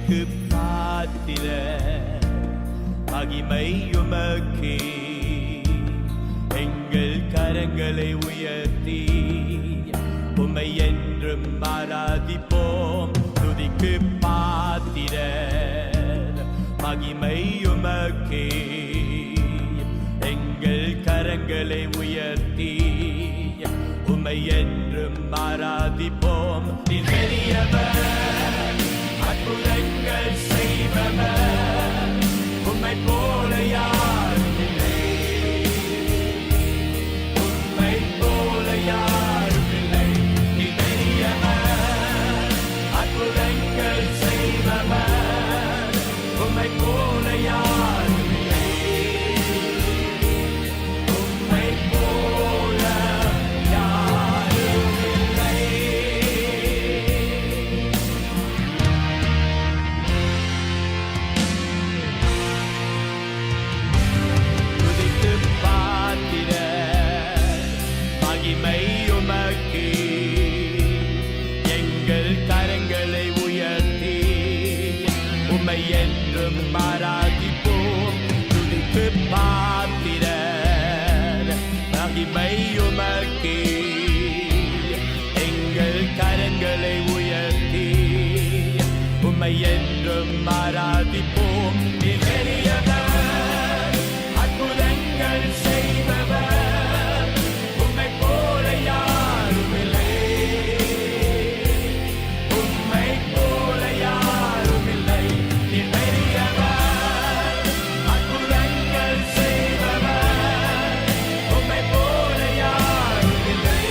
துதிக்கு பாத்திர மகிமை உமக்கே. எங்கள் கரங்களை உயர்த்தி உம்மை என்றும் ஆராதிப்போம். துதிக்கு பாத்திர மகிமை உமக்கே. எங்கள் கரங்களை உயர்த்தி உம்மை என்றும் ஆராதிப்போம். நீர் பெரியவர், அற்புதங்கள் செய்பவர், உம்மை போல யாரும் இல்லை, உம்மை போல யாரும் இல்லை. நீர் பெரியவர், அற்புதங்கள் செய்பவர், உம்மை போல யாரும் இல்லை, உம்மை போல யாரும் இல்லை. துதிக்கு பாத்திர மகிமை உமக்கே. எங்கள் கரங்களை உயர்த்தி உம்மை என்றும் ஆராதிப்போம். துதிக்கு பாத்திர மகிமை உமக்கே. எங்கள் கரங்களை உயர்த்தி உம்மை என்றும் ஆராதிப்போம். நீர் பெரியவர், அற்புதங்கள் செய்பவர், உம்மை போல யாரும் இல்லை, உம்மை போல யாரும் இல்லை. நீர் பெரியவர், அற்புதங்கள் செய்பவர், உம்மை போல யாரும் இல்லை,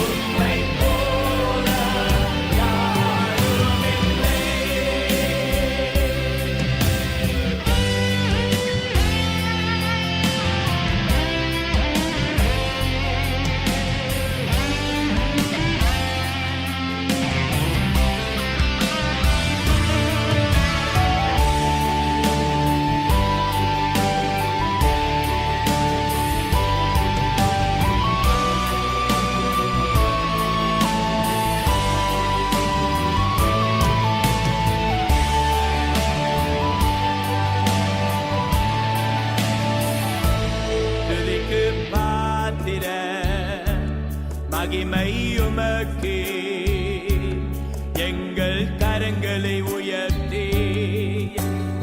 உம்மை போல யாரும் இல்லை. துதிக்கு பாத்திர மகிமை உமக்கே. எங்கள் கரங்களை உயர்த்தி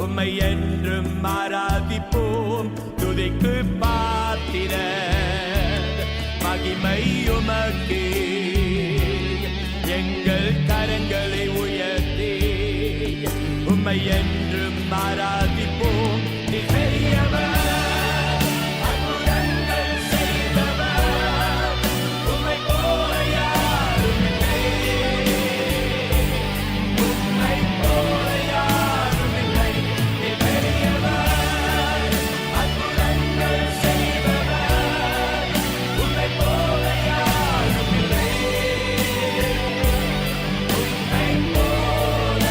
உம்மை என்றும் ஆராதிப்போம். துதிக்கு பாத்திர மகிமை உமக்கே. எங்கள் கரங்களை உயர்த்தி உம்மை என்றும் ஆராதிப்போம். நீர் பெரியவர், அற்புதங்கள் செய்பவர், உம்மை போல யாரும் இல்லை, உம்மை போல யாரும் இல்லை. நீர் பெரியவர், அற்புதங்கள் செய்பவர், உம்மை போல யாரும் இல்லை, உம்மை போல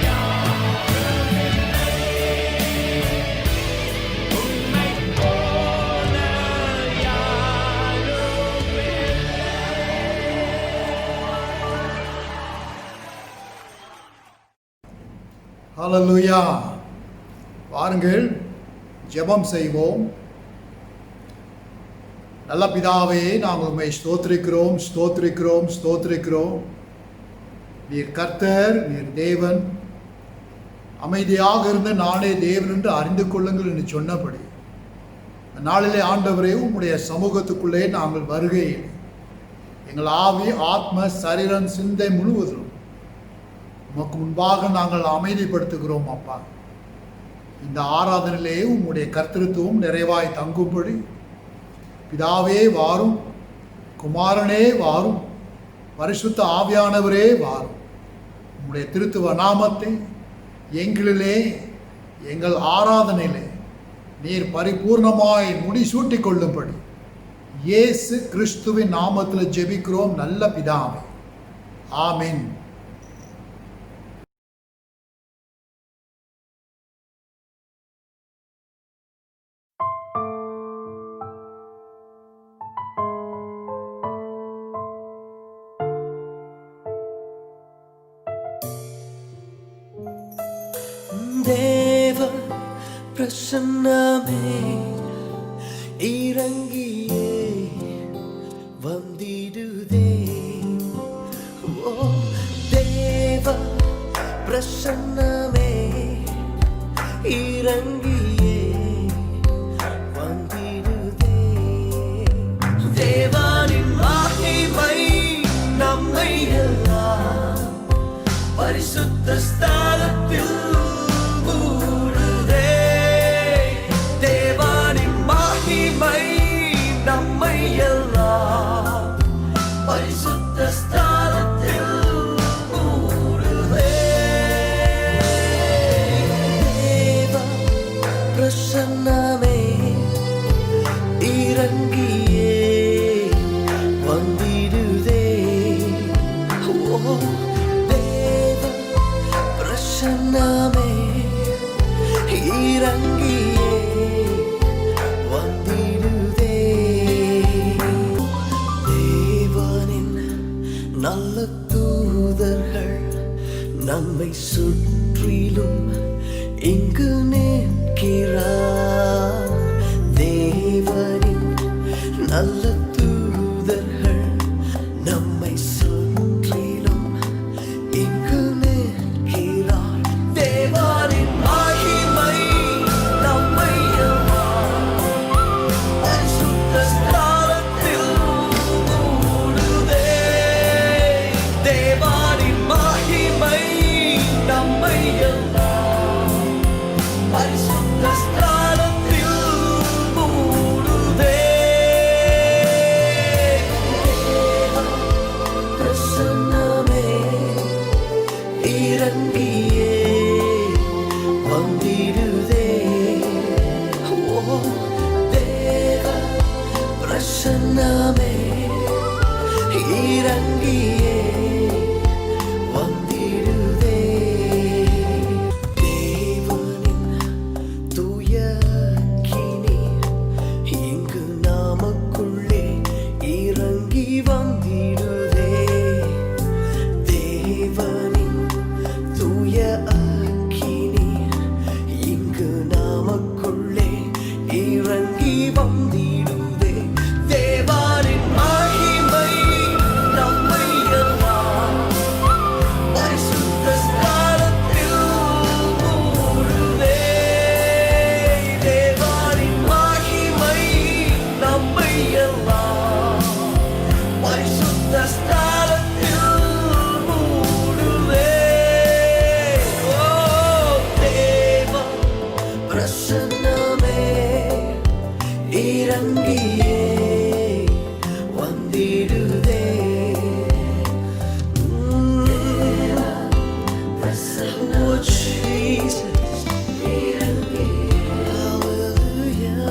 யாரும் இல்லை, உம்மை போல யாரும் இல்லை. ஹல்லேலூயா. வாருங்கள் ஜெபம் செய்வோம். நல்ல பிதாவே, நாங்கள் உம்மை ஸ்தோத்திரிக்கிறோம், ஸ்தோத்திரிக்கிறோம், ஸ்தோத்திரிக்கிறோம். நீர் கர்த்தர், நீர் தேவன். அமைதியாக இருந்த நானே தேவன் என்று அறிந்து கொள்ளுங்கள் என்று சொன்னபடி நாளிலே ஆண்டவரே, உம்முடைய சமூகத்துக்குள்ளே நாங்கள் வருகையில் எங்கள் ஆவி, ஆத்ம, சரீரம், சிந்தை முழுவதும் உமக்கு முன்பாக நாங்கள் அமைதிப்படுத்துகிறோம் அப்பா. இந்த ஆராதனையிலே உம்முடைய கர்த்தத்துவம் நிறைவாய் தங்கும்படி பிதாவே வாரும், குமாரனே வாரும், பரிசுத்த ஆவியானவரே வாரும். உம்முடைய திருத்துவ நாமத்தை எங்களிலே, எங்கள் ஆராதனையிலே நீர் பரிபூர்ணமாய் முடிசூட்டிக் கொள்ளும்படி இயேசு கிறிஸ்துவின் நாமத்தில் ஜெபிக்கிறோம் நல்ல பிதாவே. ஆமென். பிரசன்னமே இறங்கியே வந்திடுதே. ஓ தேவ பிரசன்னமே இறங்கியே வந்திடுதே. தேவனின் மகிமை நம்மை எல்லாம் பரிசுத்த ஸ்தலத்தில் மூடுதே. தேவனின் மகிமை நம்மை எல்லாம் பரிசுத்த ஸ்தலத்தில் மூடுதே. தேவ பிரசன்னமே இறங்கியே வந்திடுதே. ஓ தேவ பிரசன்னமே இறங்கியே வந்திடுதே. தேவனின் நல்ல தூதர்கள் நம்மை சுற்றிலும் இங்கு நிற்கிறார். தேவனின் நல்ல தூதர்கள் நம்மை சுற்றிலும் இங்கு நிற்கிறார். தேவனின் மகிமை நம்மை எல்லாம் பரிசுத்த ஸ்தலத்தில் மூடுதே. தேவனின் மகிமை நம்மை எல்லாம் பரிசுத்த ஸ்தலத்தில் மூடுதே. பிரசன்னமே இறங்கியே வந்திடுதே. ஓ தேவ பிரசன்னமே இறங்கியே வந்திடுதே. தேவனின் தூய அக்கினி இங்கு நமக்குள்ளே இறங்கி வந்திடுதே. தேவனின் தூய அக்கினி இங்கு நமக்குள்ளே இறங்கி வந்திடுதே. தேவனின் மகிமை நம்மை எல்லாம் பரிசுத்த ஸ்தலத்தில் மூடுதே. தேவனின் மகிமை நம்மை எல்லாம் பரிசுத்த ஸ்தலத்தில் மூடுதே. ஓ தேவ பிரசன்னமே இறங்கியே வந்திடுதே. Oh Jesus, hallelujah.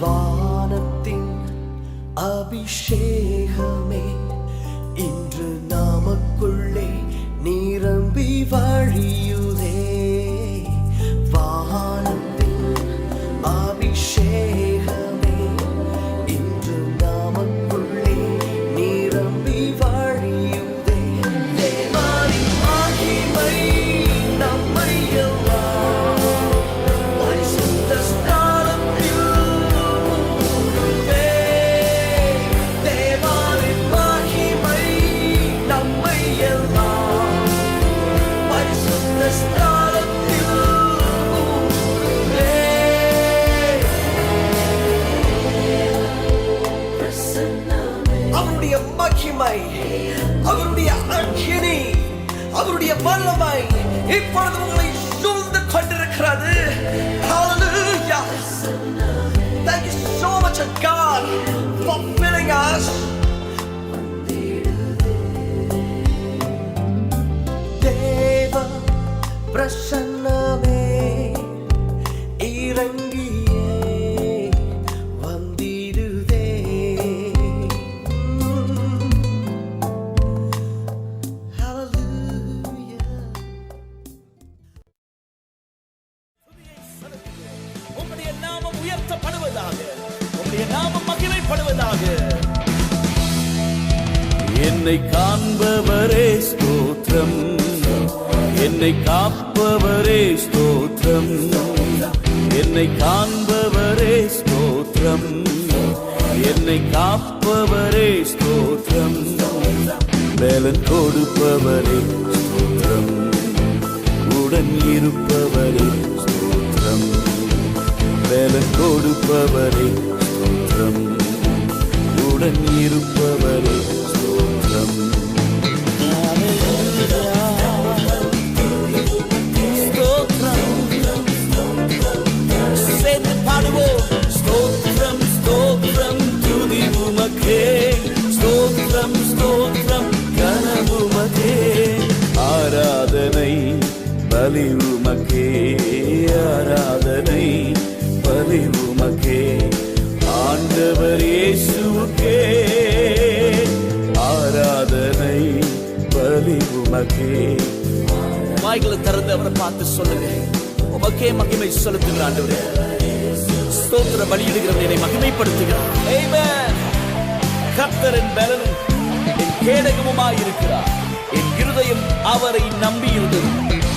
வானத்தின் அபிஷேகமே இன்று நமக்குள்ளே நிரம்பி வழியுதே. வானத்தின் அபிஷேகமே இன்று நமக்குள்ளே நிரம்பி வழியுதே. தேவனின் மகிமை நம்மை எல்லாம் பரிசுத்த ஸ்தலத்தில் மூடுதே. தேவனின் மகிமை நம்மை எல்லாம் பரிசுத்த ஸ்தலத்தில் மூடுதே. அவருடைய மகிமை, அவருடைய அக்கினி, அவருடைய வல்லமை இப்பொழுது உங்களை சூழ்ந்து கொண்டிருக்கிறது. Hallelujah. Thank you so much, God, for filling us. தேவ பிரசன்னமே இறங்கியே வந்திடுதே. Hallelujah. உம்முடைய நாமம் உயர்த்தப்படுவதாக, உம்முடைய நாமம் மகிமைப்படுவதாக. என்னை காண்பவரே ஸ்தோத்திரம், என்னை காப்பவரே ஸ்தோத்திரம். ஸ்தோத்திரம். என்னை காண்பவரே ஸ்தோத்திரம். என்னை காப்பவரே ஸ்தோத்திரம். பலன் கொடுப்பவரே ஸ்தோத்திரம். உடன் இருப்பவரே ஸ்தோத்திரம். பலன் கொடுப்பவரே ஸ்தோத்திரம். உடன் இருப்பவரே ஸ்தோத்திரம். சேர்ந்து பாடுவோம். ஸ்தோத்திரம் ஸ்தோத்திரம் துதி உமக்கே. ஸ்தோத்திரம் ஸ்தோத்திரம் கனம் உமக்கே. ஆராதனை பலி உமக்கே. ஆராதனை பலி உமக்கே. ஆண்டவர் இயேசுவுக்கே ஆராதனை பலி உமக்கே. வாய்களை திறந்து அவரை பார்த்து சொல்லுங்க, உமக்கே மகிமை செலுத்துகிற ஆண்டவரே. ஸ்தோத்திர பலியிடுகிறவன் என்னை மகிமைப்படுத்துகிறார். ஆமென். கர்த்தரின் பலனும் என் கேடகமுமாயிருக்கிறார். என் இருதயம் அவரை நம்பியிருந்தது.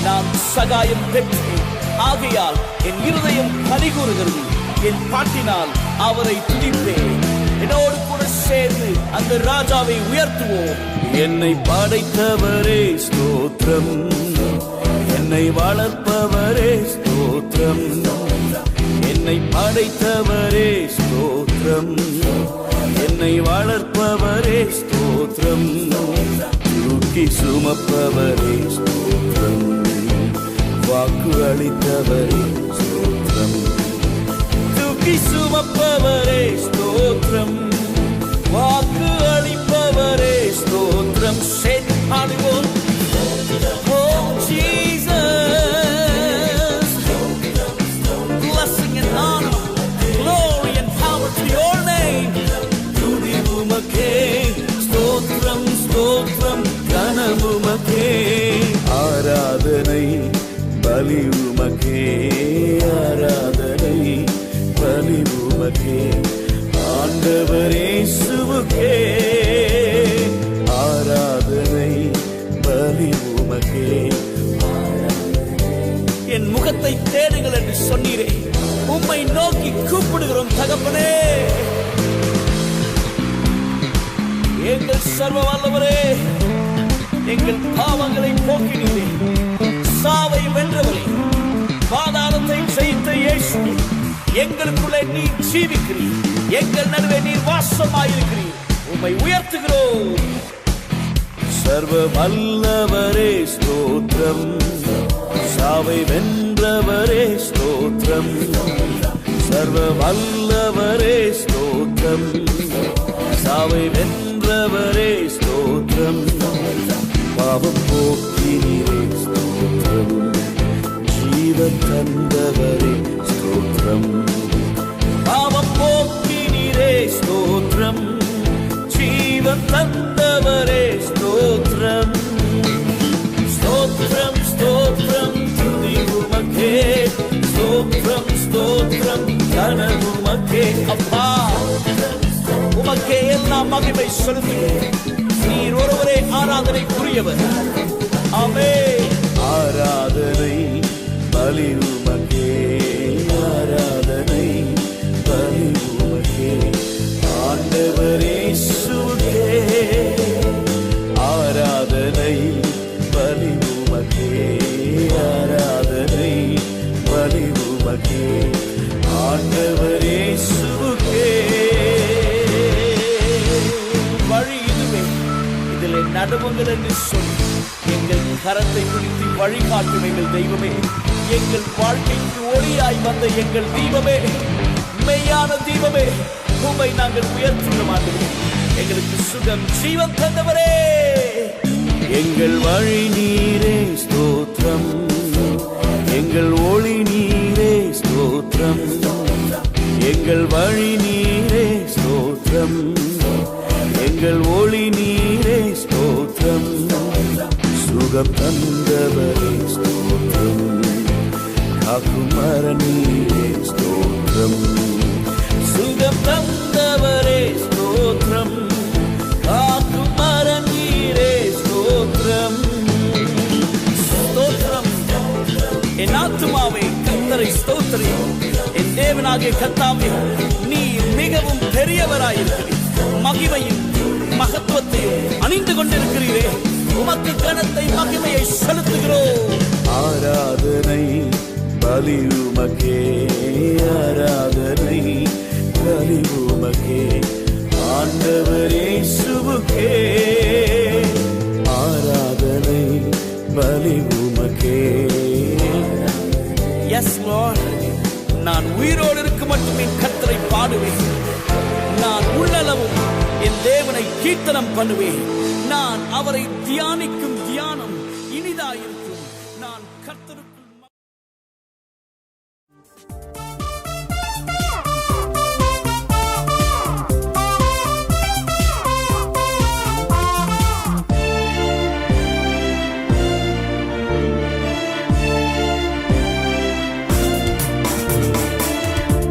நான் சகாயம் பெற்றேன். ஆகையால் என் இருதயம் கலிகூறுகிறது. என் பாட்டினால் அவரை துதிப்பேன். என்னோடு கூட சேர்ந்து அந்த ராஜாவை உயர்த்துவோம். என்னை படைத்தவரே ஸ்தோத்திரம். என்னை வளர்ப்பவரே ஸ்தோத்திரம். என்னை படைத்தவரே ஸ்தோத்திரம். என்னை வளர்ப்பவரே ஸ்தோத்திரம். தூக்கி சுமப்பவரே ஸ்தோத்திரம். வாக்கு அளித்தவரே ஸ்தோத்திரம். தூக்கி சுமப்பவரே ஸ்தோத்திரம். வாக்கு அளிப்பவரே ஸ்தோத்திரம். சேர்ந்து பாடுவோம். Oh Jesus, blessing and honor, glory and power to your name. துதி உமக்கே. ஸ்தோத்திரம் ஸ்தோத்திரம் கனம் உமக்கே. ஆராதனை பலி உமக்கே. ஆராதனை பலி உமக்கே. ஆண்டவர் இயேசுவுக்கே ஆராதனை பலி உமக்கே. என் முகத்தை தேடுங்கள் என்று சொன்னீரே, உம்மை நோக்கி கூப்பிடுகிறோம் தகப்பனே. எங்கள் சர்வ வல்லவரே, எங்கள் பாவங்களை போக்கினீரே. சாவை வென்றவரே, பாதாளத்தை ஜெயித்த இயேசு, எங்களுக்குள்ளே நீர் ஜீவிக்கிறீர். எங்கள் நடுவே நீர் வாசமாயிருக்கிறீர். உம்மை உயர்த்துகிறோம். சர்வ வல்லவரே ஸ்தோத்திரம். சாவை வென்றவரே ஸ்தோத்திரம். சர்வ வல்லவரே ஸ்தோத்திரம். சாவை வென்றவரே ஸ்தோத்திரம். பாவம் போக்கினீரே ஸ்தோத்திரம். ஜீவன் தந்தவரே ஸ்தோத்திரம். பாவம் போக்கினீரே ஸ்தோத்திரம். ஜீவன் தந்தவரே ஸ்தோத்திரம். ஸ்தோத்திரம் ஸ்தோத்திரம் துதி உமக்கே. ஸ்தோத்திரம் ஸ்தோத்திரம் கனம் உமக்கே. அப்பா, உமக்கே எல்லாம் மகிமை செலுத்துகிறோம். நீர் ஒருவரே ஆராதனைக்குரியவர். ஆமென். ஆராதனை பலி உமக்கே. ஆராதனை பலி உமக்கே. ஆண்டவர் இயேசுவுக்கே ஆராதனை பலி உமக்கே. ஆராதனை பலி உமக்கே. ஆண்டவர் இயேசுவுக்கே. வழி இதுவே, இதிலே நடுவுங்கள் என்று சொல்லி எங்கள் கரத்தை பிடித்து வழிகாட்டும் எங்கள் தெய்வமே. எங்கள் வாழ்க்கைக்கு ஒளியாய் வந்த எங்கள் தீபமே, மெய்யான தீபமே, உம்மை நாங்கள் உயர்த்துகிறோம் ஆண்டவரே. எங்களுக்கு சுகம் ஜீவன் தந்தவரே. எங்கள் வழி நீரே ஸ்தோத்திரம். எங்கள் ஒளி நீரே ஸ்தோத்திரம். எங்கள் வழி நீரே ஸ்தோத்திரம். எங்கள் ஒளி நீரே ஸ்தோத்திரம். சுகம் தந்தவரே ஸ்தோத்திரம். காக்கும் மரம் நீரே ஸ்தோத்திரம். சுகம் தந்தவரே ஸ்தோத்திரம். காக்கும் மரம் நீரே ஸ்தோத்திரம். ஸ்தோத்திரம். என் ஆத்துமாவே தேவனாகிய கர்த்தாவே, நீர் மிகவும் பெரியவராயிருக்கிறீர். மகிமையும் மகத்துவத்தையும் அணிந்து கொண்டிருக்கிறீரே, உமக்கு கனத்தை மகிமையை செலுத்துகிறோம். ஆராதனை பலி உமக்கே, ஆராதனை பலி உமக்கே, ஆண்டவரே இயேசுவுக்கே, ஆராதனை பலி உமக்கே. Yes Lord, நான் உயிரோடு இருக்க மட்டும் என் கர்த்தரை பாடுவேன். நான் உள்ளளவும் என் தேவனை கீர்த்தனம் பண்ணுவேன். நான் அவரை தியானிக்கும் தியானம் இனிதாயிருக்கும். நான் கர்த்தருக்குள்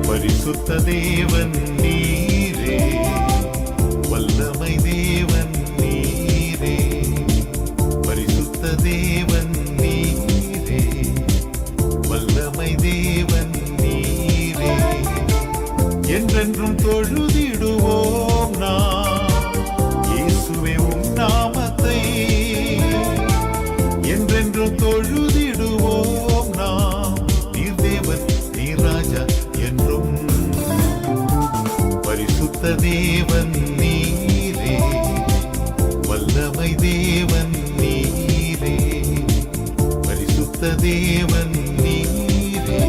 பரிசுத்த தேவன் நீரே, வல்லமை தேவன் நீரே, பரிசுத்த தேவன் நீரே, வல்லமை தேவன் நீரே, என்றென்றும் தொழுதிடுவோம் நாம் இயேசுவே உம் நாமத்தை, என்றென்றும் தொழுதிடுவோம் நாம். நீர் தேவன், நீர் ராஜா என்றும். பரிசுத்த தேவன் நீரே, வல்லமை தேவன் நீரே, பரிசுத்த தேவன் நீரே,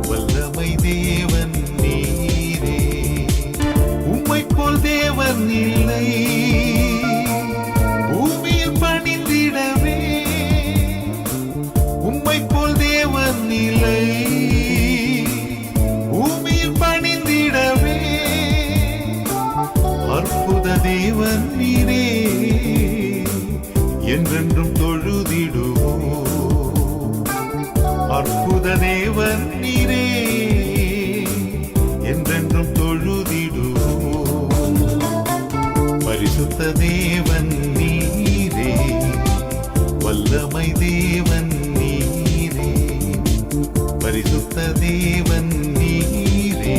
வல்லமை தேவன் நீரே. உம்மை போல் தேவன் இல்லை பூமியில் பணிந்திடவே, உம்மை போல் தேவன் இல்லை பூமியில் பணிந்திடவே. அற்புத தேவன் நீரே, என்றென்றும் தொழுதிடுவோம். அற்புத தேவன் நீரே, என்றென்றும் தொழுதிடுவோம். பரிசுத்த தேவன் நீரே, வல்லமை தேவன் நீரே, பரிசுத்த தேவன் நீரே,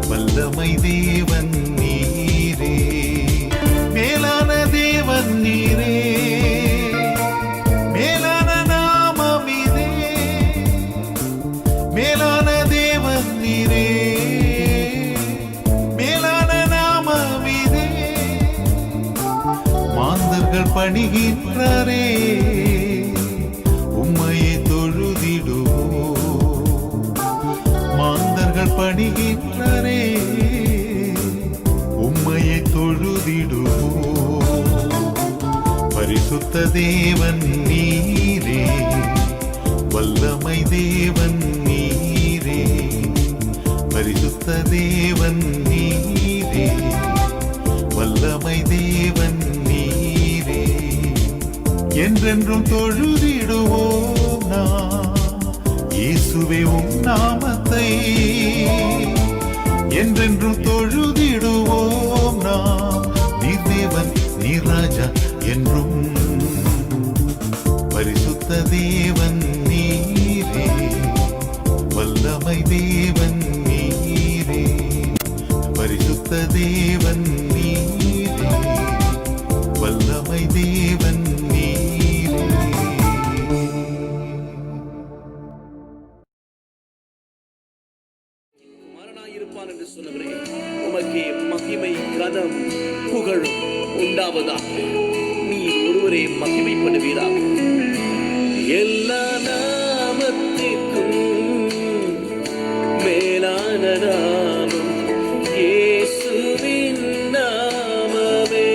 வல்லமை தேவன் நீரே, மேலான தேவன் நீரே, மேலான நாமம் இதே, மேலான தேவன் நீரே, மேலான நாமம் இதே. மாந்தர்கள் பணிகின்றாரே, உம்மையை தொழுதிடுவோம். மாந்தர்கள் பணிகின்றாரே, உம்மையை தொழுதிடுவோம். பரிசுத்த தேவன் நீரே, வல்லமை தேவன் நீரே, பரிசுத்த தேவன் நீரே, வல்லமை தேவன் நீரே, என்றென்றும் தொழுதிடுவோம் நாம் இயேசுவே உம் நாமத்தை, என்றென்றும் தொழுதிடுவோம் நாம். நீர் தேவன், நீர் ராஜா என்றும். பரிசுத்த தேவன் நீரே, வல்லமை தேவன் நீரே, பரிசுத்த தேவன் நீரே, வல்லமை தேவன் நீரே. மரணாயிருப்பான் என்று சொன்னவரே, உமக்கே மகிமை கனம் புகழும் உண்டாவதாக. நீர் ஒருவரே மகிமைப்படுவீராக. எல்லா நாமத்திற்கும் மேலான நாமம் இயேசுவின் நாமமே.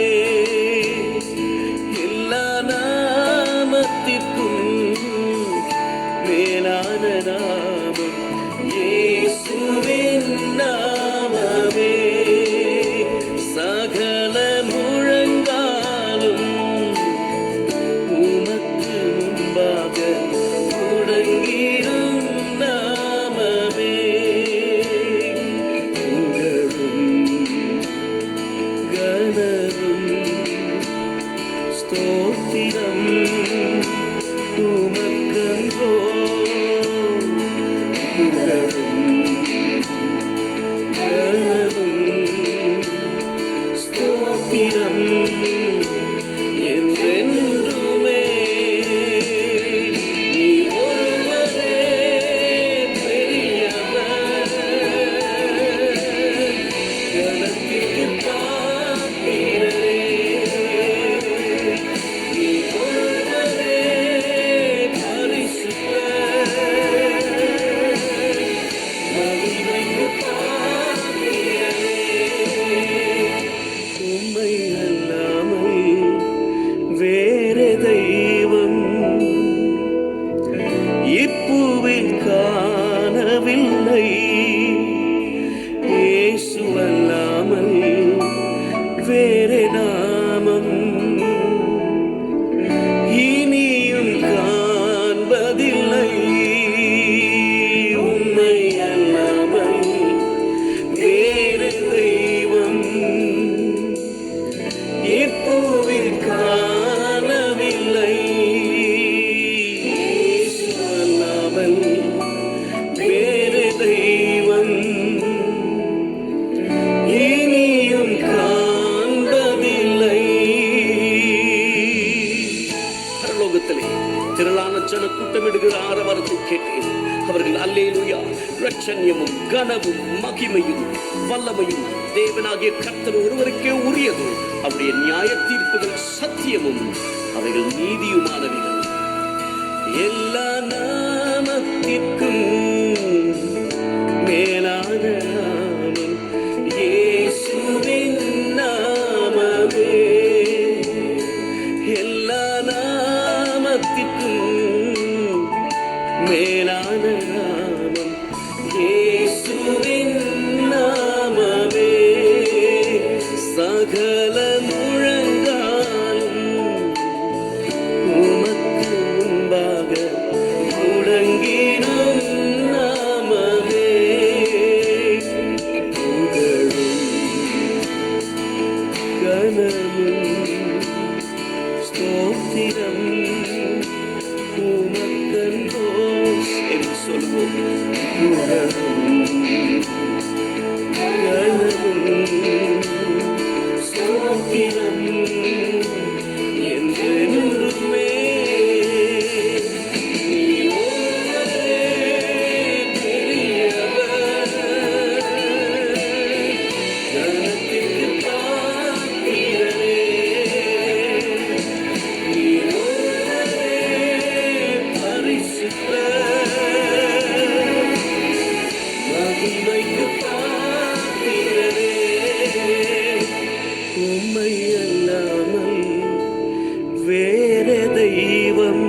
எல்லா நாமத்திற்கும் மேலான நாமம் இயேசுவின் நாமமே. சகல முழங்காலும் உமக்கு முன்பாக முடங்கி பிரச்சன்யமும் கனமும் மகிமையும் வல்லமையும் தேவனாகிய கர்த்தர் ஒருவருக்கே உரியது. அவருடைய நியாய தீர்ப்புகள் சத்தியமும் அவைகள் நீதியுமானவைகள். எல்லா நாமத்திற்கும் மேலான நாமம் இயேசுவின் நாமமே. எல்லா நாமத்திற்கும் மேலான நாமம் இயேசுவின் நாமமே. சகல முழங்காலும் உமக்கு முன்பாக முடங்கிடும் நாமமே. புகழும் கனமும் ஸ்தோத்திரம் உமக்கன்றோ என்று சொல்வோம். புகழும் கனமும் ஸ்தோத்திரம் என்றென்றுமே நீ ஒருவரே பெரியவர். கனத்திற்கு பாத்திரரே நீ ஒருவரே பரிசுத்தர். மகிமைக்கு பாத்திரரே உம்மை அல்லாமல் வேறு தெய்வம்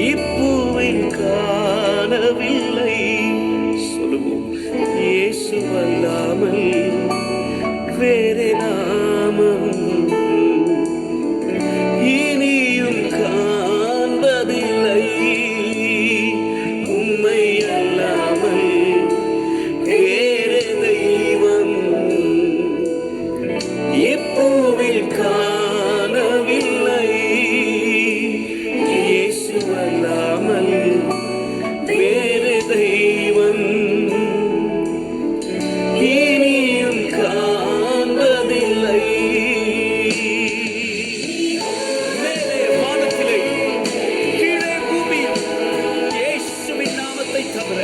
இப்பூவில் காணவில்லை. சொல்லுவோம். இயேசு அல்லாமல் வேறு நாமம் இனியும் காண்பதில்லை. உம்மை அல்லாமல் வேறு தெய்வம் இப்பூவில் காணவில்லை. இயேசு அல்லாமல் வேறு தெய்வம் இனியும் காண்பதில்லை. மேலே வானத்திலே கீழே பூமியில் இயேசுவின் நாமத்தை தவிர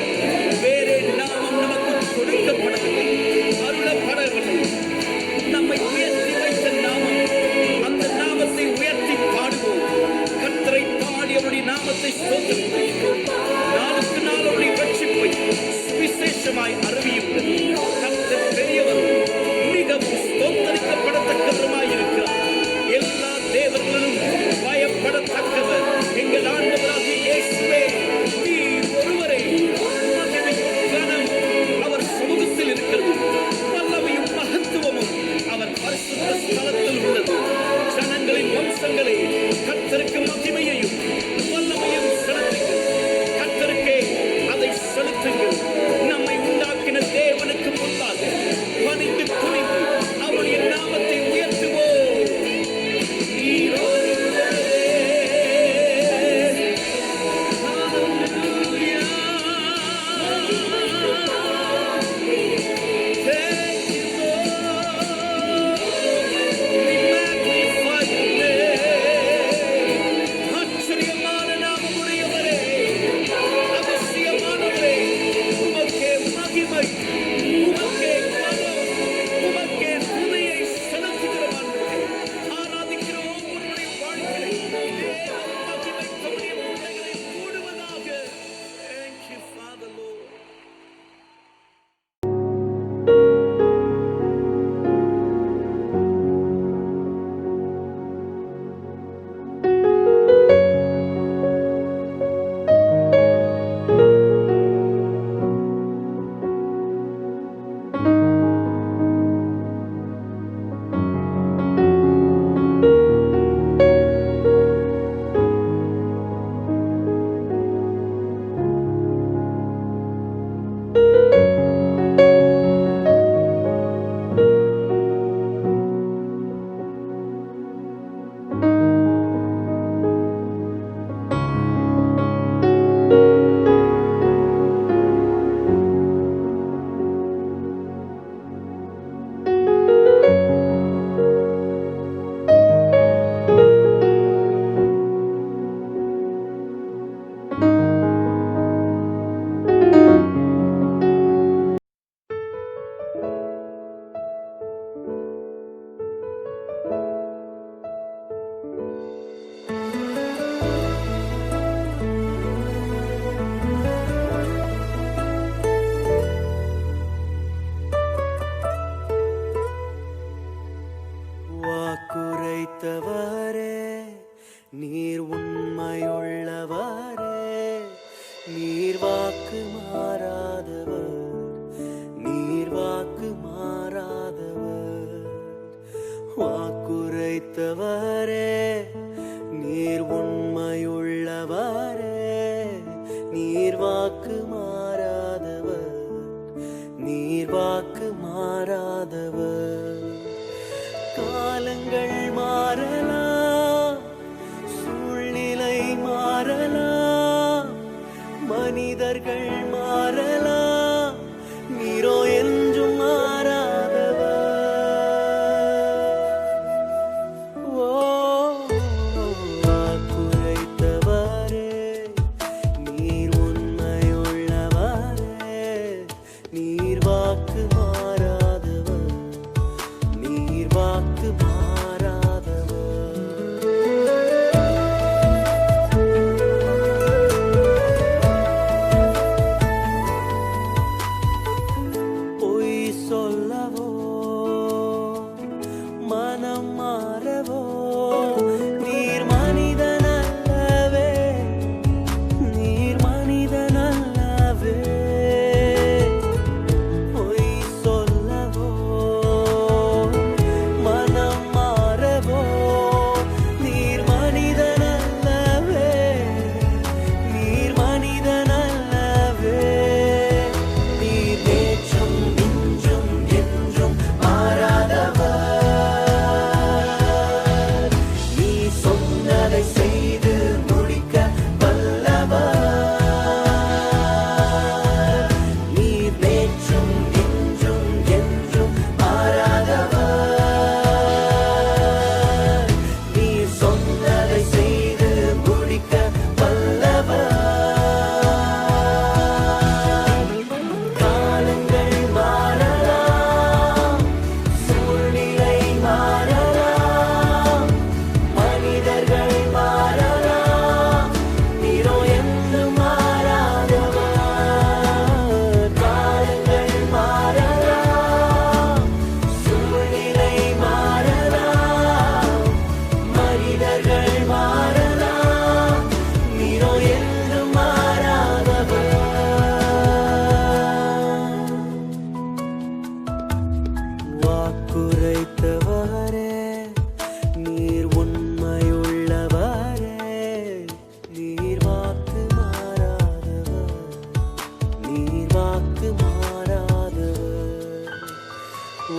வேறே நாமம் நமக்கு கொடுக்கப்படவில்லை, அருளப்படவில்லை. நம்மை உயர்த்தி வைத்த நாமம், அந்த நாமத்தை உயர்த்தி பாடுவோம். கர்த்தரை பாடி அவருடைய நாமத்தை ஸ்தோத்திரிப்போம். நாளுக்கு நாள் அவருடைய ரட்சிப்பை சுவிசேஷமாய் அறிவியுங்கள். கர்த்தர் பெரியவரும் மிகவும் ஸ்தோத்தரிக்கப்படத்தக்கவருமாய் இருக்கிறார். எல்லா தேவர்களும் பயப்படத்தக்கவர் எங்கள் ஆண்டவராகிய இயேசுவே. நீர் ஒருவரே. மகிமையும் கனமும் அவர் சமூகத்தில் இருக்கிறது. வல்லமையும் மகத்துவமும் அவர் பரிசுத்த ஸ்தலத்தில் உள்ளது. ஜனங்களின் வம்சங்களே, கர்த்தருக்கு மகிமையையும் வல்லமையும் செலுத்துங்கள். கர்த்தருக்கே அதை செலுத்துங்கள். நம்மை உண்டாக்கின வாக்குரைத்தவரே நீர் உண்மையுள்ளவரே, நீர் வாக்கு மாறாதவர், நீர் வாக்கு மாறாதவர். காலங்கள் மாறலாம், சூழ்நிலை மாறலாம், மனிதர்கள் மாறலாம், நீரோ என்றும் மாறாதவர். ஓ வாக்குரைத்தவரே நீர் உண்மையுள்ளவரே, நீர் வாக்கு மாறாதவர், நீர் வாக்கு மாறாதவர். பொய் சொல்லவோ மனம் மாறவோ நீர் மனிதனல்லவே, நீர் மனிதனல்லவே. பொய் சொல்லவோ மனம் மாறவோ நீர் மனிதனல்லவே, நீர் மனிதனல்லவே. நீர் நேற்றும் இன்றும் என்றும் மாறாதவர், நீ சொன்னதை செய்து முடிக்க வல்லவர். நீர் நேற்றும் இன்றும் என்றும் மாறாதவர், நீ சொன்னதை செய்து முடிக்க வல்லவர். காலங்கள் மாறலாம், சூழ்நிலை மாறலாம், மனிதர்கள் மாறலாம், நீரோ என்று மாறாதவர். காலங்கள் மாறலாம், சூழ்நிலை மாறலாம், மனிதர்கள் மாறலாம், நீரோ என்று மாறாதவர். வாக்குரைத்தவரே நீர் உண்மையுள்ளவரே, நீர் வாக்கு மாறாதவர், நீர் வாக்கு மாறாதவர்.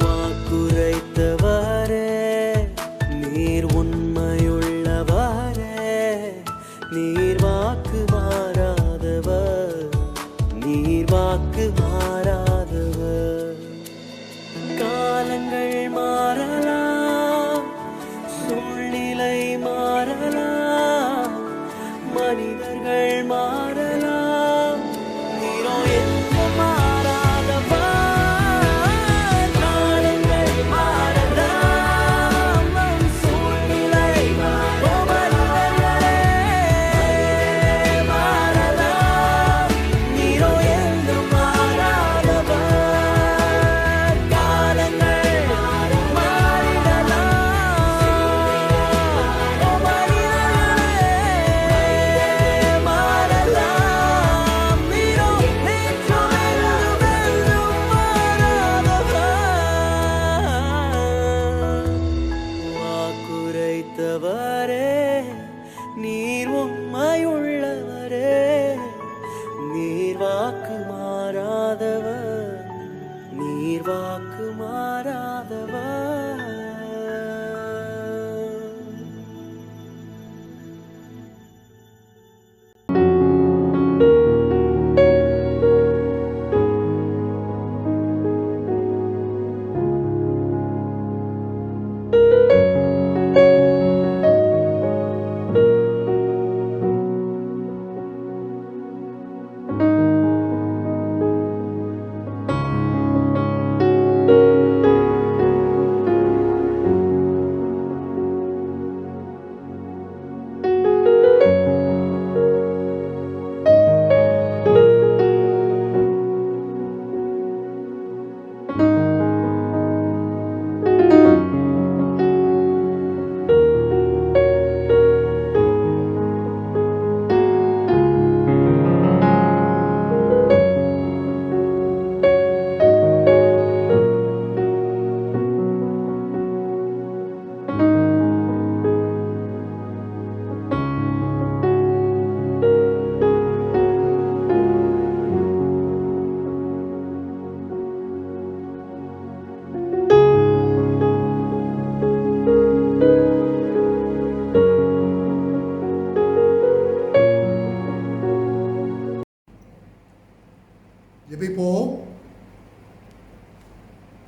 வாக்குரைத்தவரே நீர் உண்மையுள்ளவரே, நீர் வாக்கு மாறாதவர், நீர் வாக்கு மாறாதவர். காலங்கள் மாறலாம், சூழ்நிலை மாறலாம், மனிதர்கள் மாறலாம், நீரோ என்று மாறாதவர். காலங்கள் மாறலாம், சூழ்நிலை மனிதர்களே மாறலாம், நீரோ என்று மாறாதவர். காலங்கள் மாறிடலாம், மனிதர்களே மாறலாம், நீரோ நேற்றும் என்றும் என்றும் மாறாதவர். வாக்குரைத்தவரே நீர் உண்மையுள்ளவரே, நீர் வாக்கு மாறாதவர், நீர் வாக்கு மாறாதவர்.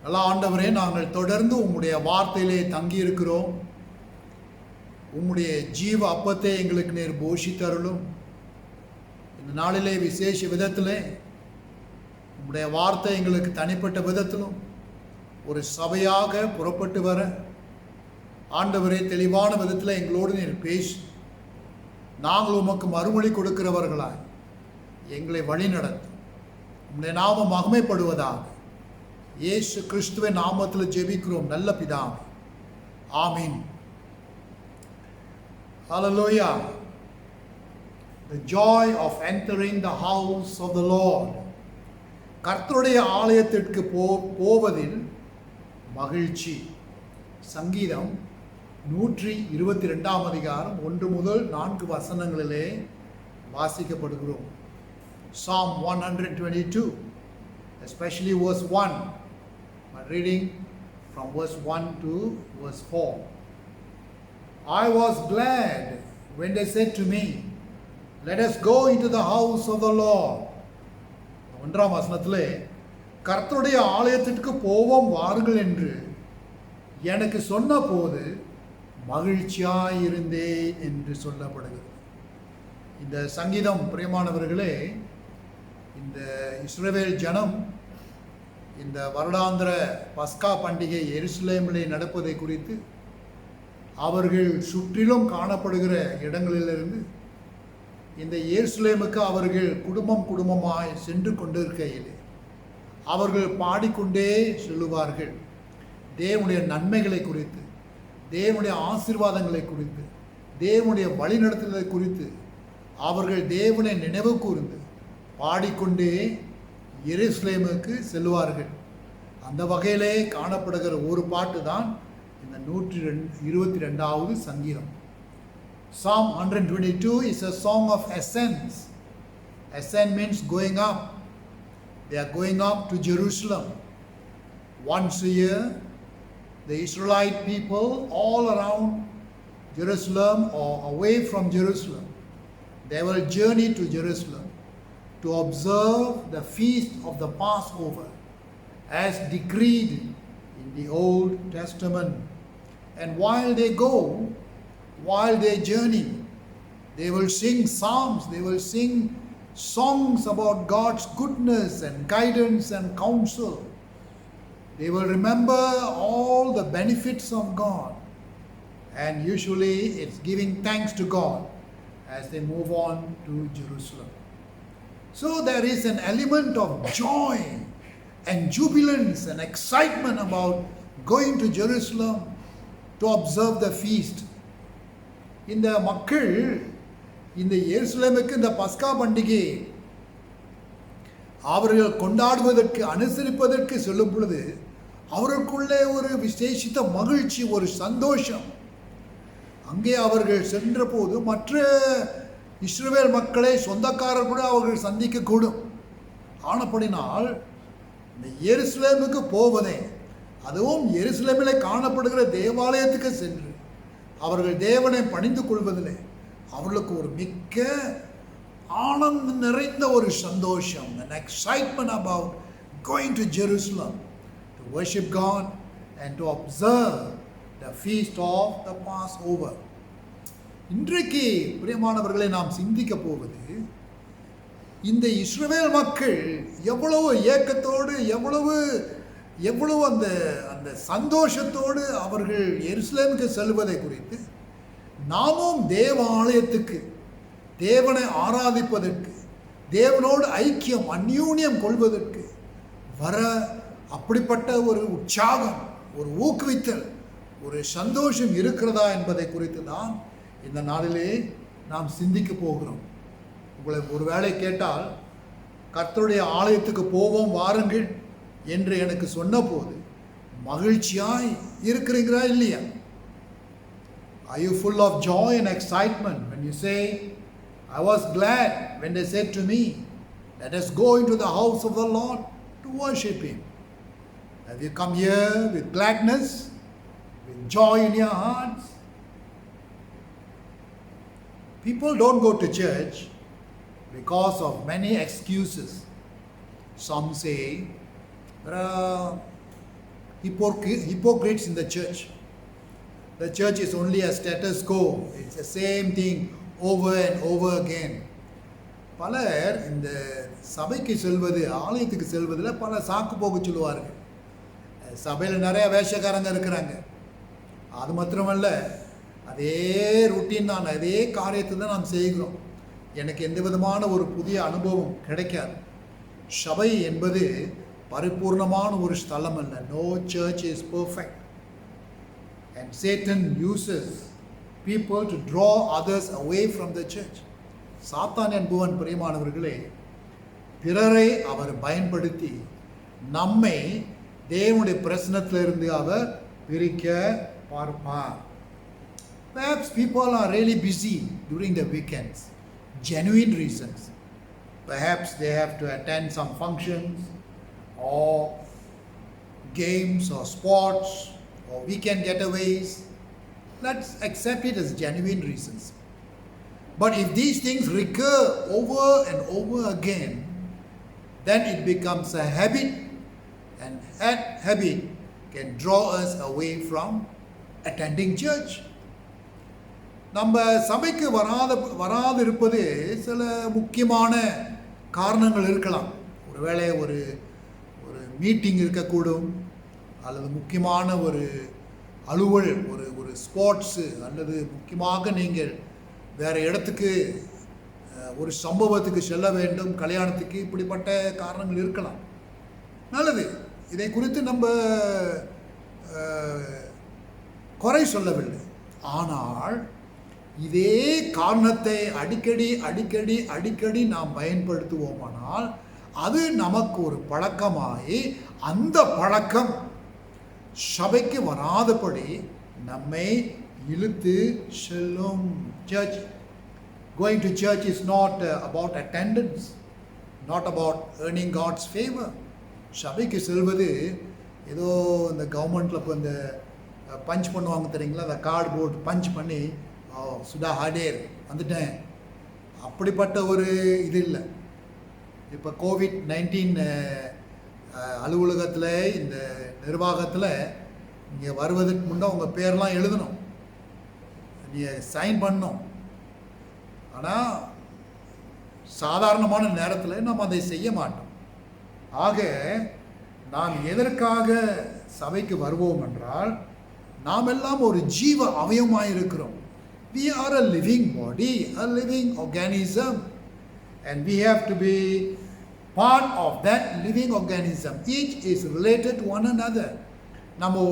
நல்ல ஆண்டவரே, நாங்கள் தொடர்ந்து உம்முடைய வார்த்தையிலே தங்கியிருக்கிறோம். உம்முடைய ஜீவ அப்பத்தை எங்களுக்கு நேர் போஷித்தருளும். இந்த நாளிலே விசேஷ விதத்திலே உம்முடைய வார்த்தை எங்களுக்கு தனிப்பட்ட விதத்திலும் ஒரு சபையாக புறப்பட்டு வர ஆண்டவரே தெளிவான விதத்தில் எங்களோடு நீர் பேசி நாங்கள் உமக்கு மறுமொழி கொடுக்கிறவர்களாய் எங்களை வழி நடத்தும். உம்முடைய நாமம் மகிமைப்படுவதாக இயேசு கிறிஸ்துவின் நாமத்தில் ஜெபிக்கிறோம் நல்ல பிதாவே, ஆமீன். Hallelujah. The joy of entering the house of the Lord. கர்த்தருடைய ஆலயத்திற்கு போவதில் மகிழ்ச்சி. சங்கீதம் 122 அதிகாரம் 1 முதல் 4 வசனங்களிலே வாசிக்கப்படுகிறோம். Psalm 122, especially verse 1. I'm reading from verse 1 to verse 4. I was glad when they said to me, let us go into the house of the Lord. 1ஆம் வசனத்திலே கர்த்தருடைய ஆலயத்திற்கு போவோம் வாருங்கள் என்று எனக்கு சொன்ன போது மகிழ்ச்சியாயிருந்தேன் என்று சொல்லப்படுகிறது. இந்த சங்கீதம் பிரியமானவர்களே, இந்த இஸ்ரவேல் ஜனம் இந்த வருடாந்திர பஸ்கா பண்டிகை எருசலேமிலே நடப்பதை குறித்து அவர்கள் சுற்றிலும் காணப்படுகிற இடங்களிலிருந்து இந்த எருசலேமுக்கு அவர்கள் குடும்பமாய் சென்று கொண்டிருக்கையில் அவர்கள் பாடிக்கொண்டே செல்லுவார்கள். தேவனுடைய நன்மைகளை குறித்து, தேவனுடைய ஆசீர்வாதங்களை குறித்து, தேவனுடைய வழிநடத்துதலை குறித்து அவர்கள் தேவனை நினைவு கூர்ந்து பாடிக்கொண்டே எருசலேமுக்கு செல்வார்கள். அந்த வகையிலே காணப்படுகிற ஒரு பாட்டு தான் இந்த 122வது சங்கீதம். Psalm 122 is a song of ascents. Ascent means going up. They are going up to Jerusalem. Once a year, the Israelite people all around Jerusalem or away from Jerusalem, they will journey to Jerusalem to observe the feast of the Passover as decreed in the Old Testament. And while they journey, they will sing psalms, they will sing songs about God's goodness and guidance and counsel. They will remember all the benefits of God, and usually it's giving thanks to God as they move on to Jerusalem. So there is an element of joy and jubilance and excitement about going to Jerusalem to observe the feast. இந்த மக்கள் இந்த எருசலேமுக்கு இந்த பஸ்கா பண்டிகை அவர்கள் கொண்டாடுவதற்கு அனுசரிப்பதற்கு செல்லும் பொழுது அவர்களுக்குள்ளே ஒரு விசேஷித்த மகிழ்ச்சி, ஒரு சந்தோஷம். அங்கே அவர்கள் சென்ற போது மற்ற இஸ்ரவேல் மக்களை சொந்தக்காரர் கூட அவர்கள் சந்திக்கக்கூடும். ஆனப்படினால் இந்த எருசலேமுக்கு போவதே, அதுவும் எருசலேமிலே காணப்படுகிற தேவாலயத்துக்கு சென்று அவர்கள் தேவனை பணிந்து கொள்வதிலே அவர்களுக்கு ஒரு மிக்க ஆனந்தம் நிறைந்த ஒரு சந்தோஷம், an excitement about going to Jerusalem to worship God and to observe the feast of the Passover. இன்றைக்கு பிரியமானவர்களை நாம் சிந்திக்க போவது, இந்த இஸ்ரவேல் மக்கள் எவ்வளவு ஏக்கத்தோடு எவ்வளவு அந்த சந்தோஷத்தோடு அவர்கள் எருசலேமுக்கு செல்வதை குறித்து நாமும் தேவ ஆலயத்துக்கு தேவனை ஆராதிப்பதற்கு, தேவனோடு ஐக்கியம் அந்யூன்யம் கொள்வதற்கு வர அப்படிப்பட்ட ஒரு உற்சாகம், ஒரு ஊக்குவித்தல், ஒரு சந்தோஷம் இருக்கிறதா என்பதை குறித்து தான் இந்த நாளிலே நாம் சிந்திக்க போகிறோம். உங்களை ஒருவேளை கேட்டால், கர்த்தருடைய ஆலயத்துக்கு போவோம் வாருங்கள் என்று எனக்கு சொன்னபோது மகிழ்ச்சியாய் இருக்கிறீங்களா இல்லையா? Are you full of joy and excitement when you say, I was glad when they said to me, let us go into the house of the Lord to worship Him? Have you come here with gladness, with joy in your hearts? People don't go to church because of many excuses. Some say, there are hypocrites in the church. The church is only a status quo. It's the same thing over and over again. பலர் இந்த சபைக்கு செல்வது, ஆலயத்துக்கு செல்வதில் பல சாக்கு போக்கு சொல்லுவார்கள். சபையில் நிறைய வேஷக்காரங்க இருக்கிறாங்க. அது மாத்திரமல்ல, அதே ருட்டீன் தான், அதே காரியத்தை தான் நாம் செய்கிறோம். எனக்கு எந்த விதமான ஒரு புதிய அனுபவம் கிடைக்காது. சபை என்பது பரிபூர்ணமான ஒரு ஸ்தலம் அல்ல. No church is perfect. And Satan uses people to draw others away from the church. சாத்தான் என்பவன் பிரியமானவர்களே, பிறரை அவர் பயன்படுத்தி நம்மை தேவனுடைய பிரசன்னத்திலிருந்து அவர் பிரிக்க பார்ப்பார். Perhaps people are really busy during the weekends. Genuine reasons. Perhaps they have to attend some functions or games or sports or weekend getaways. Let's accept it as genuine reasons. But if these things recur over and over again, then it becomes a habit, and that habit can draw us away from attending church. நம்ம சபைக்கு வராது இருப்பது சில முக்கியமான காரணங்கள் இருக்கலாம். ஒருவேளை ஒரு மீட்டிங் இருக்கக்கூடும், அல்லது முக்கியமான ஒரு அலுவல், ஒரு ஸ்போர்ட்ஸு, அல்லது முக்கியமாக நீங்கள் வேறு இடத்துக்கு ஒரு சம்பவத்துக்கு செல்ல வேண்டும், கல்யாணத்துக்கு, இப்படிப்பட்ட காரணங்கள் இருக்கலாம். நல்லது, இதை குறித்து நம்ம குறை சொல்லவில்லை. ஆனால் இதே காரணத்தை அடிக்கடி நாம் பயன்படுத்துவோமானால் அது நமக்கு ஒரு பழக்கமாகி அந்த பழக்கம் சபைக்கு வராதபடி நம்மை இழுத்து செல்லும். Going to church is not about attendance, not about earning God's favor. சபைக்கு செல்வது ஏதோ இந்த கவர்மெண்ட்டில் இப்போ இந்த பஞ்ச் பண்ணுவாங்க தெரியுங்களா, அந்த கார்ட்போர்ட் பஞ்ச் பண்ணி சுடா ஹாடேர் வந்துட்டேன், அப்படிப்பட்ட ஒரு இது இல்லை. இப்போ COVID-19 அலுவலகத்தில், இந்த நிர்வாகத்தில் இங்கே வருவதற்கு முன்னே உங்கள் பேர்லாம் எழுதணும், நீங்கள் சைன் பண்ணணும். ஆனால் சாதாரணமான நேரத்தில் நம்ம அதை செய்ய மாட்டோம். ஆக நாம் எதற்காக சபைக்கு வருவோம் என்றால், நாம் எல்லாம் ஒரு ஜீவ அவயவமாக இருக்கிறோம். We are a living body, a living organism, and we have to be part of that living organism. Each is related to one another. நம்ம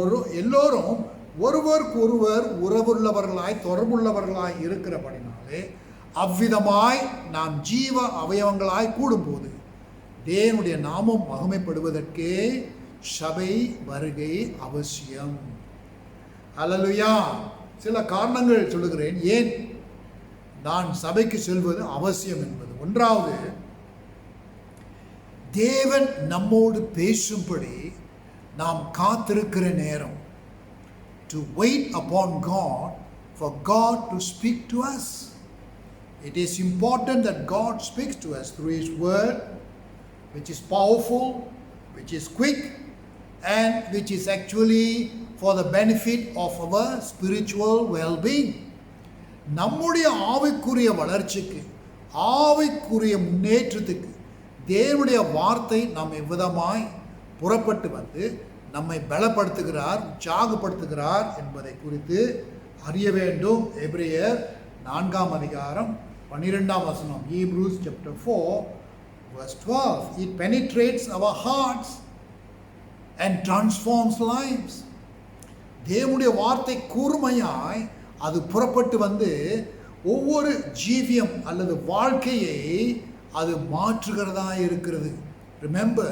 எல்லோரும் ஒருவருக்கொருவர் உறவுள்ளவர்களாய் தொடர்புள்ளவர்களாய் இருக்கிறபடினாலே அவ்விதமாய் நாம் ஜீவ அவயவங்களாய் கூடும்போது தேவனுடைய நாமம் மகிமைப்படுவதற்கே சபை வருகை அவசியம். அல்லேலூயா. சில காரணங்கள் சொல்லுகிறேன் ஏன் நான் சபைக்கு செல்வது அவசியம் என்பது. ஒன்றாவது, தேவன் நம்மோடு பேசும்படி நாம் காத்திருக்கிற நேரம். To wait upon God, for God to speak to us. It is important that God speaks to us through His word, which is powerful, which is quick, and which is actually for the benefit of our spiritual well-being. நம்முடைய ஆவிக்குரிய வளர்ச்சிக்கு, ஆவிக்குரிய முன்னேற்றத்துக்கு தேவனுடைய வார்த்தை நாம் எவ்விதமாய் புறப்பட்டு வந்து நம்மை பலப்படுத்துகிறார், உற்சாகப்படுத்துகிறார் என்பதை குறித்து அறிய வேண்டும். எபிரேயர் 4 அதிகாரம் 12 வசனம், Hebrews chapter 4 verse 12. It penetrates our hearts and transforms lives. தேவனுடைய வார்த்தை கூர்மையாய் அது புறப்பட்டு வந்து ஒவ்வொரு ஜீவியம் அல்லது வாழ்க்கையை அது மாற்றுகிறதா இருக்கிறது. Remember,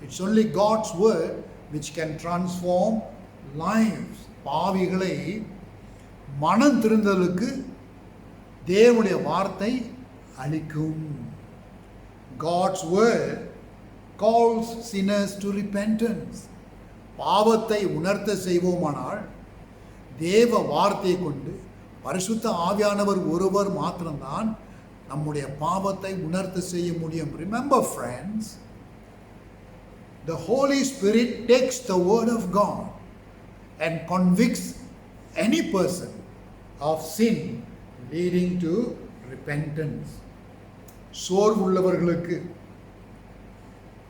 it's only God's word which can transform lives. பாவிகளை மனம் திருந்தலுக்கு தேவனுடைய வார்த்தை அளிக்கும். God's word calls sinners to repentance. பாவத்தை உணர்த்த செய்வோமானால் தேவ வார்த்தையை கொண்டு பரிசுத்த ஆவியானவர் ஒருவர் மாத்திரம்தான் நம்முடைய பாவத்தை உணர்த்த செய்ய முடியும். Remember friends, The Holy Spirit takes the word of God and convicts any person of sin leading to repentance. சோர்வுள்ளவர்களுக்கு,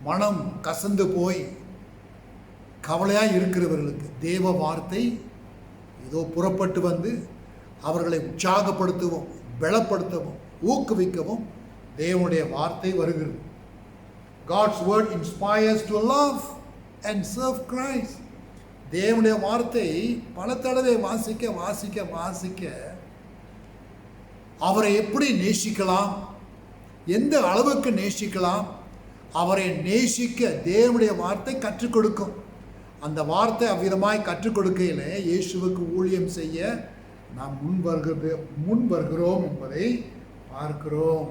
மனம் கசந்து போய் கவலையாக இருக்கிறவர்களுக்கு தேவ வார்த்தை ஏதோ புறப்பட்டு வந்து அவர்களை உற்சாகப்படுத்தவும் பலப்படுத்தவும் ஊக்குவிக்கவும் தேவனுடைய வார்த்தை வருகிறது. God's word inspires to love and serve Christ. தேவனுடைய வார்த்தை பல தடவை வாசிக்க அவரை எப்படி நேசிக்கலாம், எந்த அளவுக்கு நேசிக்கலாம், அவரை நேசிக்க தேவனுடைய வார்த்தை கற்றுக் கொடுக்கும். அந்த வார்த்தை அவ்விதமாய் கற்றுக் கொடுக்கையில் இயேசுவுக்கு ஊழியம் செய்ய நாம் முன் வருகிறோம் என்பதை பார்க்கிறோம்.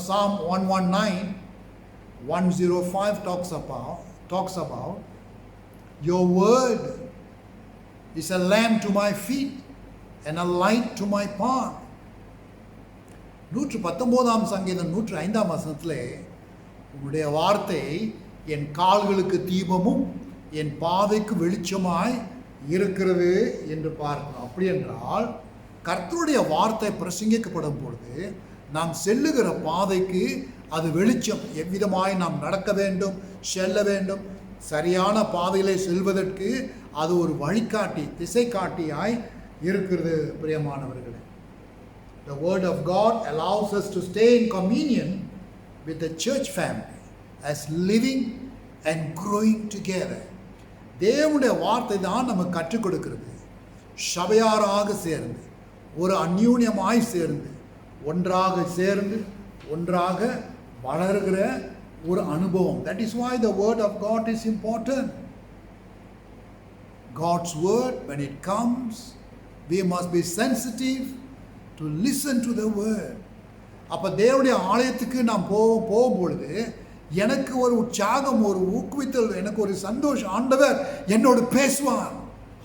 Psalm 119:105 talks about your word is a lamp to my feet and a light to my path. 119 சங்கீதம் 105 வசனத்திலே உங்களுடைய வார்த்தை என் கால்களுக்கு தீபமும் என் பாதைக்கு வெளிச்சமாய் இருக்கிறது என்று பார்க்கிறோம். அப்படி என்றால் கர்த்தருடைய வார்த்தை பிரசங்கிக்கப்படும் பொழுது நாம் செல்லுகிற பாதைக்கு அது வெளிச்சம். எவ்விதமாய் நாம் நடக்க வேண்டும், செல்ல வேண்டும், சரியான பாதையிலே செல்வதற்கு அது ஒரு வழிகாட்டி, திசை காட்டியாய் இருக்கிறது. பிரியமானவர்களே, the word of God allows us to stay in communion with the church family as living and growing together. தேவனுடைய வார்த்தை தான் நமக்கு கற்றுக் கொடுக்கிறது. சபையாராக சேர்ந்து ஒரு அந்யூன்யமாய் சேர்ந்து ஒன்றாக வளர்கிற ஒரு அனுபவம். That is why the word of God is important. God's word, when it comes, we must be sensitive to listen to the word. அப்போ தேவனுடைய ஆலயத்துக்கு நாம் போகும்பொழுது எனக்கு ஒரு உற்சாகம், ஒரு ஊக்குவித்தல், எனக்கு ஒரு சந்தோஷம். ஆண்டவர் என்னோடு பேசுவார்,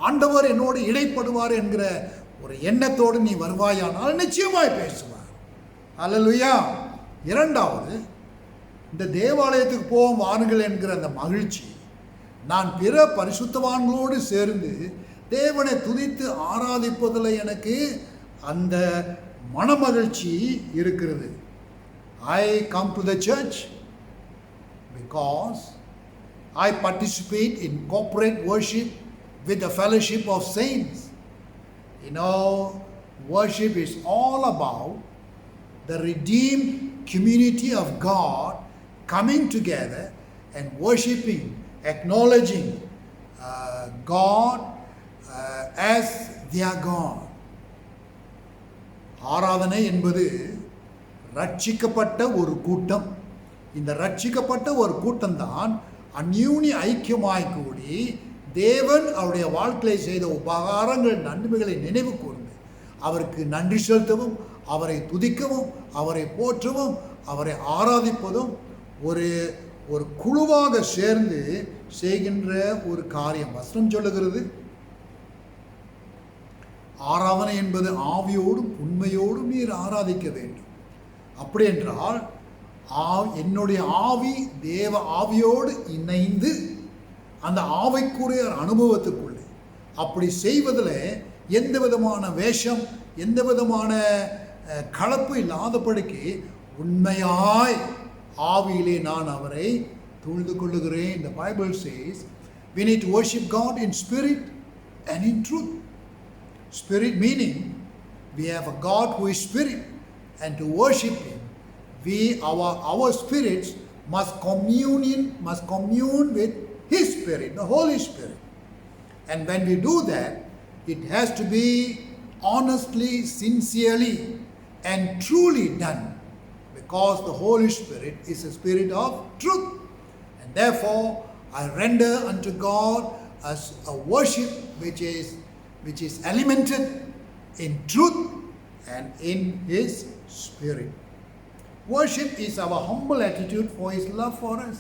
ஆண்டவர் என்னோடு இடைப்படுவார் என்கிற ஒரு எண்ணத்தோடு நீ வருவாயானால் நிச்சயமாய் பேசுவார். அல்லேலூயா. இரண்டாவது, இந்த தேவாலயத்துக்கு போவோம் வாருங்கள் என்கிற அந்த மகிழ்ச்சி, நான் பிற பரிசுத்தவான்களோடு சேர்ந்து தேவனை துதித்து ஆராதிப்பதில் எனக்கு அந்த மனமகிழ்ச்சி இருக்கிறது. I come to the church because I participate in corporate worship with the fellowship of saints. Worship is all about the redeemed community of God coming together and worshiping, acknowledging God as their God. ஆராதனை என்பது ரட்சிக்கப்பட்ட ஒரு கூட்டம். இந்த ரட்சிக்கப்பட்ட ஒரு கூட்டம்தான் அந்யூனி ஐக்கியமாய் கூடி தேவன் அவருடைய வாழ்க்கையை செய்த உபகாரங்கள், நன்மைகளை நினைவு கூர்ந்து அவருக்கு நன்றி செலுத்தவும், அவரை துதிக்கவும், அவரை போற்றவும், அவரை ஆராதிப்பதும் ஒரு குழுவாக சேர்ந்து செய்கின்ற ஒரு காரியம். வசனம் சொல்லுகிறது, ஆராதனை என்பது ஆவியோடும் உண்மையோடும் நீர் ஆராதிக்க வேண்டும். அப்படி என்றால் என்னுடைய ஆவி தேவ ஆவியோடு இணைந்து அந்த ஆவிக்குரிய அனுபவத்துக்குள்ளே அப்படி செய்வதில் எந்த விதமான வேஷம், எந்த விதமான கலப்பு இல்லாதபடிக்கு உண்மையாய் ஆவியிலே நான் அவரை தொழுது கொள்ளுகிறேன். The Bible says we need to worship God in spirit and in truth. Spirit meaning we have a God who is spirit, and to worship him our spirits must commune with his spirit, the Holy Spirit. And when we do that, it has to be honestly, sincerely and truly done, because the Holy Spirit is a spirit of truth. And therefore I render unto God as a worship which is elemented in truth and in his spirit. Worship is our humble attitude for his love for us.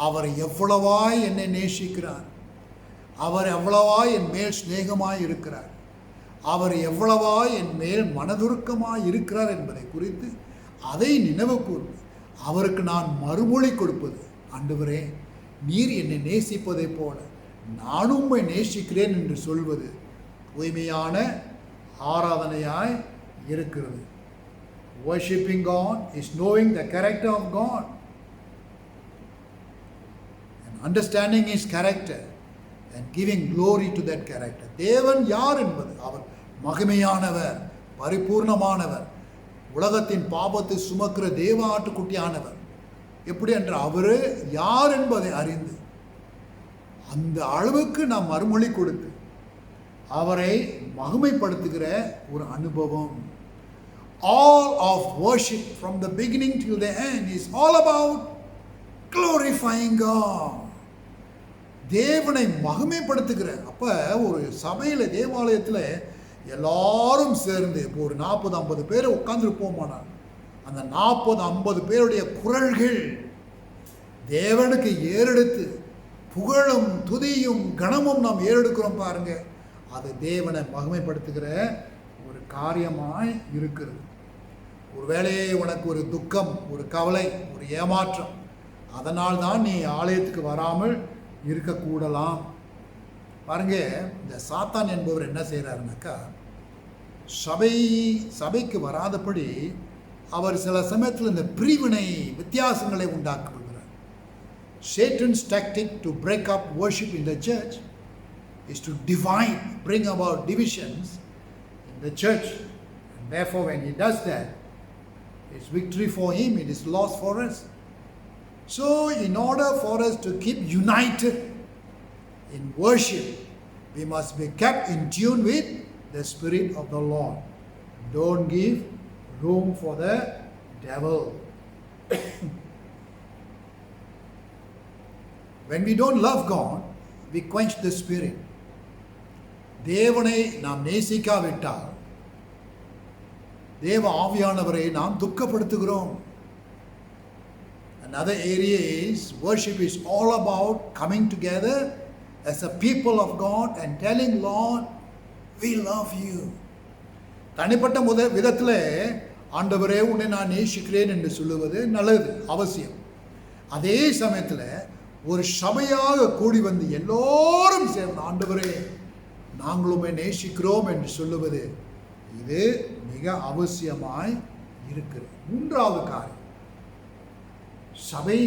அவர் எவ்வளவாய் என்னை நேசிக்கிறார், அவர் எவ்வளவாய் என் மேல் சிநேகமாய் இருக்கிறார், அவர் எவ்வளவாய் என் மேல் மனதுருக்கமாய் இருக்கிறார் என்பதை குறித்து அதை நினைவு கூர்ந்து அவருக்கு நான் மறுமொழி கொடுப்பது, ஆண்டவரே, நீர் என்னை நேசிப்பதைப் போல நானும் உம்மை நேசிக்கிறேன் என்று சொல்வது தூய்மையான ஆராதனையாய் இருக்கிறது. Worshipping God is knowing the character of God and understanding His character and giving glory to that character. தேவன் யார் என்பது, அவர் மகிமையானவர், பரிபூர்ணமானவர், உலகத்தின் பாபத்தை சுமக்கிற தேவ ஆட்டுக்குட்டியானவர். எப்படி என்ற அவர் யார் என்பதை அறிந்து அந்த அளவுக்கு நாம் மறுமொழி கொடுத்து அவரை மகிமைப்படுத்துகிற ஒரு அனுபவம். All of worship from the beginning till the end is all about glorifying God. தேவனை மகிமைப்படுத்துகிற. அப்ப ஒரு சபையில, தேவாலயத்தில் எல்லாரும் சேர்ந்து இப்போ ஒரு 40-50 பேர் உட்கார்ந்துருப்போமானால் அந்த 40-50 பேருடைய குரல்கள் தேவனுக்கு ஏறெடுத்து புகழும் துதியும் கனமும் நாம் ஏறெடுக்கிறோம் பாருங்க, அது தேவனை மகிமைப்படுத்துகிற ஒரு காரியமாய் இருக்கிறது. ஒருவேளை உனக்கு ஒரு துக்கம், ஒரு கவலை, ஒரு ஏமாற்றம், அதனால் தான் நீ ஆலயத்துக்கு வராமல் இருக்கக்கூடலாம். பாருங்க, இந்த சாத்தான் என்பவர் என்ன செய்கிறாருனாக்கா, சபைக்கு வராதபடி அவர் சில சமயத்தில் இந்த பிரிவினை வித்தியாசங்களை உண்டாக்குகிறார். Satan's tactic to break up worship in the church is to divide, bring about divisions in the church. And therefore, when he does that, it's victory for him, it is loss for us. So, in order for us to keep united in worship, we must be kept in tune with the Spirit of the Lord. Don't give room for the devil. When we don't love God, we quench the Spirit. தேவனை நாம் நேசிக்காவிட்டால் தேவ ஆவியானவரை நாம் துக்கப்படுத்துகிறோம். Another area is worship is all about coming together as a people of God and telling Lord, we love you. தனிப்பட்ட விதத்தில் ஆண்டவரே உன்னை நான் நேசிக்கிறேன் என்று சொல்லுவது நல்லது, அவசியம். அதே சமயத்தில் ஒரு சபையாக கூடி வந்து எல்லோரும் சேர்ந்து ஆண்டவரே நாங்களுமே நேசிக்கிறோம் என்று சொல்லுவது, இது மிக அவசியமாய் இருக்கிறது. மூன்றாவது காரியம், சபை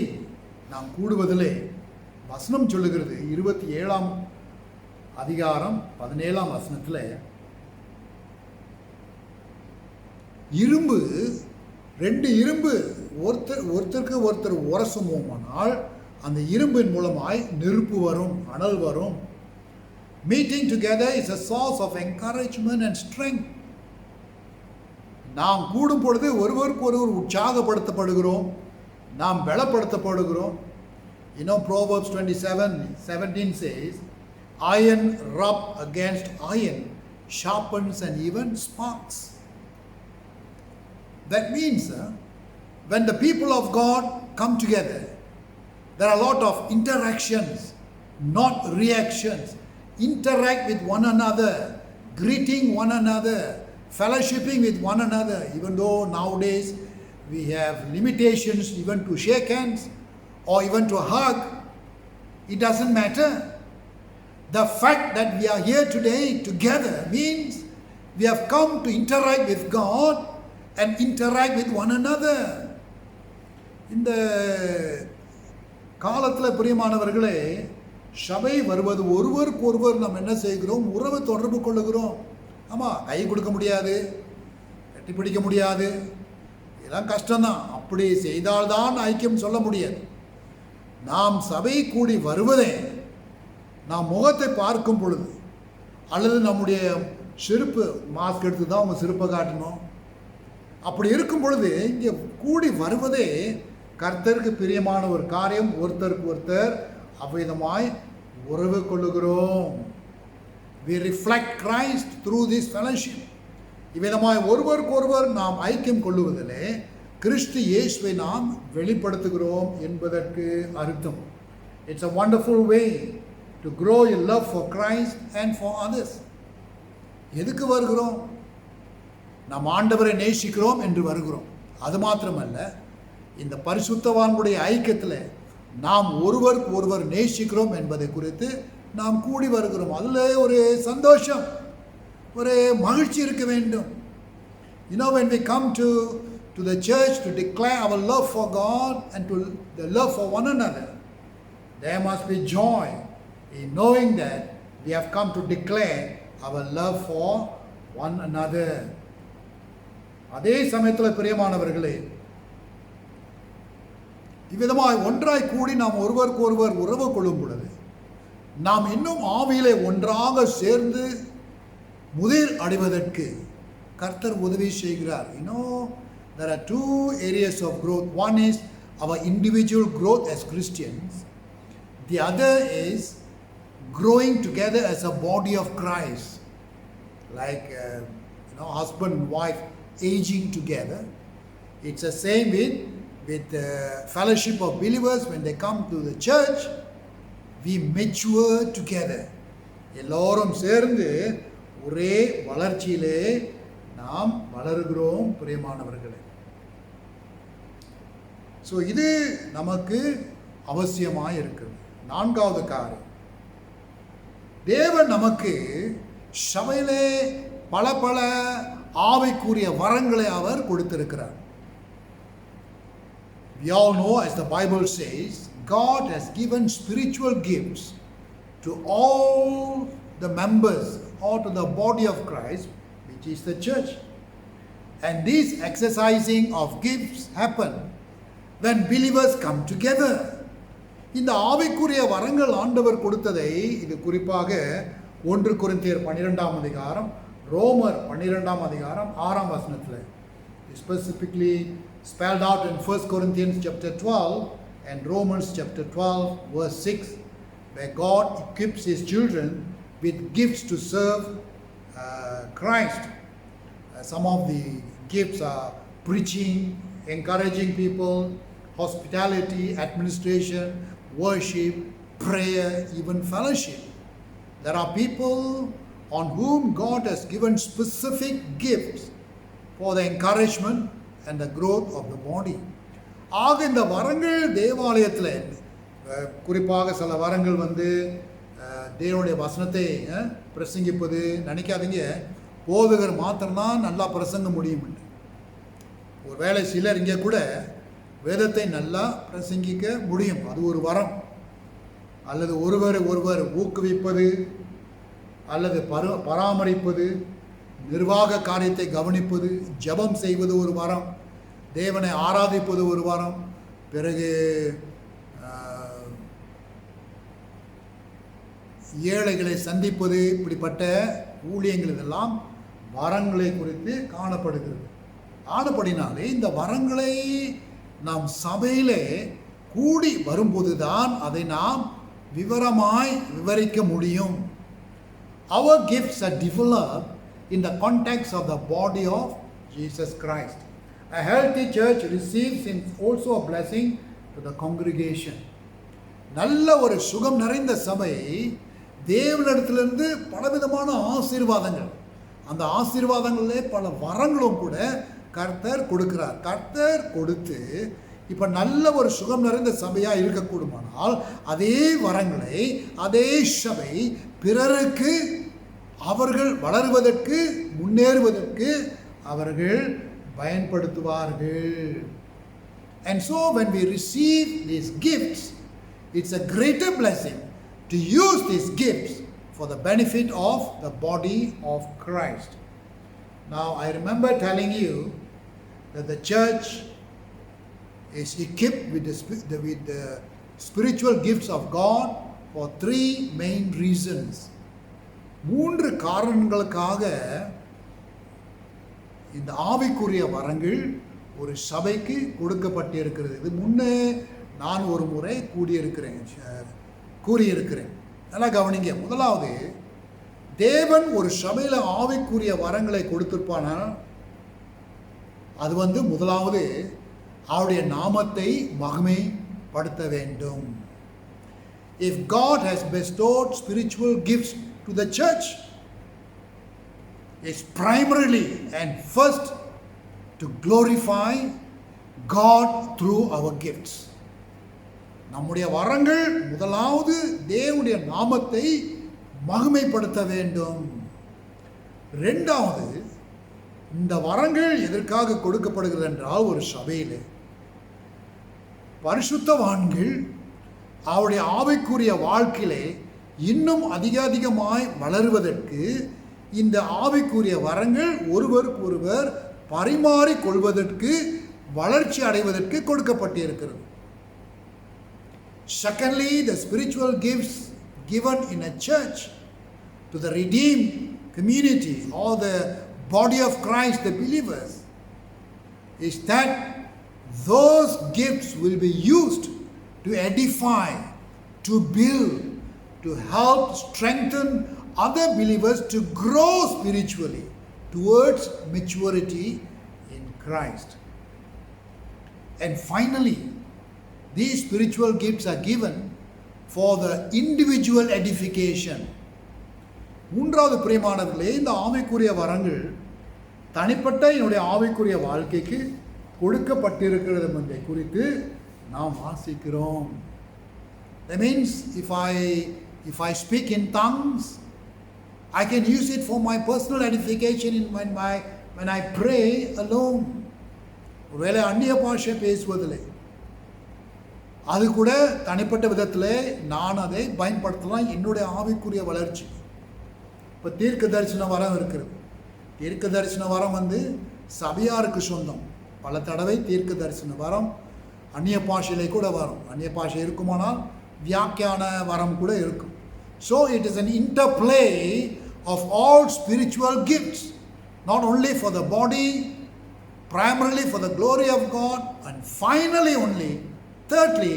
நாம் கூடுவதிலே வசனம் சொல்லுகிறது 27ஆம் அதிகாரம் 17ஆம் வசனத்தில், இரும்பு 2 இரும்பு ஒருத்தருக்கு ஒருத்தர் உரசுமோமானால் அந்த இரும்பின் மூலமாய் நெருப்பு வரும், அனல் வரும். Meeting together is a source of encouragement and strength. நாம் கூடும் பொழுது ஒருவருக்கு ஒருவர் உற்சாகப்படுத்தப்படுகிறோம், நாம் பலப்படுத்தப்படுகிறோம். You know, Proverbs 27:17 says, iron rubbed against iron sharpens and even sparks. That means when the people of God come together, there are a lot of interactions, not reactions. Interact with one another, greeting one another, fellowshipping with one another. Even though nowadays we have limitations even to shake hands or even to hug, it doesn't matter. The fact that we are here today together means we have come to interact with God and interact with one another. இந்த காலத்தில் பிரியமானவர்களே, சபை வருவது ஒருவருக்கு ஒருவர் நாம் என்ன செய்கிறோம், உறவு தொடர்பு கொள்ளுகிறோம். ஆமாம், கை கொடுக்க முடியாது, கட்டி பிடிக்க முடியாது, இதெல்லாம் கஷ்டம்தான். அப்படி செய்தால்தான் ஐக்கியம் சொல்ல முடியாது. நாம் சபை கூடி வருவதே நாம் முகத்தை பார்க்கும் பொழுது, அல்லது நம்முடைய செருப்பு மாஸ்க் எடுத்து தான் அவங்க செருப்பை காட்டணும். அப்படி இருக்கும் பொழுது இங்கே கூடி வருவதே கர்த்தருக்கு பிரியமான ஒரு காரியம். ஒருத்தருக்கு ஒருத்தர் அவ்விதமாய் உறவு கொள்ளுகிறோம். We reflect Christ through this fellowship. இவ்விதமாய் ஒருவருக்கு ஒருவர் நாம் ஐக்கியம் கொள்ளுவதிலே கிறிஸ்து இயேசுவை நாம் வெளிப்படுத்துகிறோம் என்பதற்கு அர்த்தம். It's a wonderful way to grow in love for Christ and for others. எதுக்கு வருகிறோம்? நாம் ஆண்டவரை நேசிக்கிறோம் என்று வருகிறோம். அது மாத்திரமல்ல, இந்த பரிசுத்தவான்களுடைய ஐக்கியத்தில் நாம் ஒருவருக்கு ஒருவர் நேசிக்கிறோம் என்பதை குறித்து நாம் கூடி வருகிறோம். அதில் ஒரு சந்தோஷம், ஒரு மகிழ்ச்சி இருக்க வேண்டும். You know, when we come to the church to declare our love for God and to the love for one another, there must be joy in knowing that we have come to declare our love for one another. அதே சமயத்தில் பிரியமானவர்களே, இவ்விதமாய் ஒன்றாய் கூடி நாம் ஒருவருக்கு ஒருவர் உறவு கொள்ளும் பொழுது நாம் இன்னும் ஆவியிலே ஒன்றாக சேர்ந்து முதிர் அடைவதற்கு கர்த்தர் உதவி செய்கிறார். You know, there are two areas of growth. One is our individual growth as Christians. The other is growing together as a body of Christ. Like, husband and wife aging together. It's the same with the fellowship of believers. When they come to the church, we mature together. எல்லோரும் சேர்ந்து ஒரே வளர்ச்சியிலே நாம் வளருகிறோம் பிரியமானவர்களே. So இது நமக்கு அவசியமாக இருக்கிறது. நான்காவது காரியம், தேவன் நமக்கு சபையிலே பல பல ஆவிக்குரிய வரங்களை அவர் கொடுத்திருக்கிறார். We all know, as the Bible says, God has given spiritual gifts to all the members or to the body of Christ, which is the church. And this exercising of gifts happen when believers come together. இந்த ஆவிக்குரிய வரங்கள் ஆண்டவர் கொடுத்ததை, இது குறிப்பாக 1 கொரிந்தியர் 12ஆம் அதிகாரம், ரோமர் 12ஆம் அதிகாரம் 6ஆம் வசனத்தில், specifically spelled out in 1 Corinthians chapter 12 and Romans chapter 12 verse 6, where God equips his children with gifts to serve Christ. Some of the gifts are preaching, encouraging people, hospitality, administration, worship, prayer, even fellowship. There are people on whom God has given specific gifts for the encouragement and the growth of the body. ஆக இந்த வரங்கள் தேவாலயத்தில் குறிப்பாக சில வரங்கள் தேவனுடைய வசனத்தை பிரசங்கிப்பது. நினைக்காதீங்க போதகர் மாத்திரம்தான் நல்லா பிரசங்க முடியும். ஒருவேளை சிலர் இங்கே கூட வேதத்தை நல்லா பிரசங்கிக்க முடியும், அது ஒரு வரம். அல்லது ஒருவர் ஊக்குவிப்பது அல்லது பராமரிப்பது, நிர்வாக காரியத்தை கவனிப்பது, ஜெபம் செய்வது ஒரு வரம், தேவனை ஆராதிப்பது ஒரு வரம், பிறகு ஏழைகளை சந்திப்பது, இப்படிப்பட்ட ஊழியங்கள் இதெல்லாம் வரங்களை குறித்து காணப்படுகிறது. ஆனபடினாலே இந்த வரங்களை நாம் சபையிலே கூடி வரும்போது தான் அதை நாம் விவரமாய் விவரிக்க முடியும். Our gifts are developed in the context of the body of Jesus Christ. A healthy church receives also a blessing to the congregation. நல்ல ஒரு சுகம் நிறைந்த சபை தேவனிடத்திலிருந்து பலவிதமான ஆசீர்வாதங்கள், அந்த ஆசீர்வாதங்களிலே பல வரங்களும் கூட கர்த்தர் கொடுக்கிறார். கர்த்தர் கொடுத்து இப்போ நல்ல ஒரு சுகம் நிறைந்த சபையாக இருக்கக்கூடுமானால் அதே வரங்களை அதே சபை பிறருக்கு அவர்கள் வளருவதற்கு முன்னேறுவதற்கு அவர்கள் பயன்படுத்துவார்கள். And so when we receive these gifts, it's a greater blessing to use these gifts for the benefit of the body of Christ. Now I remember telling you that the church is equipped with the spiritual gifts of God for 3 main reasons. 3 காரணங்களுக்காக இந்த ஆவிக்குரிய வரங்கள் ஒரு சபைக்கு கொடுக்கப்பட்டிருக்கிறது. இது முன்னே நான் ஒரு முறை கூறியிருக்கிறேன். நல்லா கவனிங்க. முதலாவது, தேவன் ஒரு சபையில் ஆவிக்குரிய வரங்களை கொடுத்திருப்பானால் அது முதலாவது அவருடைய நாமத்தை மகிமைப்படுத்த வேண்டும். If God has bestowed spiritual gifts to the church, it's primarily and first to glorify God through our gifts. நம்முடைய வரங்கள் முதலாவது தேவனுடைய நாமத்தை மகிமைப்படுத்த வேண்டும். இரண்டாவது, இந்த வரங்கள் எதற்காக கொடுக்கப்படுகிறது என்றால், ஒரு சபையில் பரிசுத்தவான்கள் அவருடைய ஆவிக்குரிய வாழ்க்கையிலே இன்னும் அதிகமாய் வளருவதற்கு இந்த ஆவிக்குரிய வரங்கள் ஒருவருக்கு ஒருவர் பரிமாறிக் கொள்வதற்கு, வளர்ச்சி அடைவதற்கு கொடுக்கப்பட்டிருக்கிறது. Secondly, the spiritual gifts given in a church to the redeemed community or the body of Christ, the believers, is that those gifts will be used to edify, to build, to help strengthen other believers to grow spiritually towards maturity in Christ. And finally, these spiritual gifts are given for the individual edification. மூன்றாவது பிரியமானவர்களே, இந்த ஆவிக்குரிய வரங்கள் தனிப்பட்ட என்னுடைய ஆவிக்குரிய வாழ்க்கைக்கு கொடுக்கப்பட்டிருக்கிறது என்பதை குறித்து நாம் வாசிக்கிறோம். That means if I speak in tongues, I can use it for my personal edification when I pray alone. ஒருவேளை அந்நிய பாஷை பேசுவதில்லை, அது கூட தனிப்பட்ட விதத்தில் நான் அதை பயன்படுத்தலாம் என்னுடைய ஆவிக்குரிய வளர்ச்சி. இப்போ தீர்க்க தரிசன வரம் இருக்கிறது. தீர்க்க தரிசன வரம் சபையாருக்கு சொந்தம். பல தடவை தீர்க்க தரிசன வரம் அந்நிய பாஷையிலே கூட வரும். அந்நிய பாஷை இருக்குமானால் வியாக்கியான வரம் கூட இருக்கும். So it is an interplay of all spiritual gifts, not only for the body, primarily for the glory of God, and finally only, thirdly,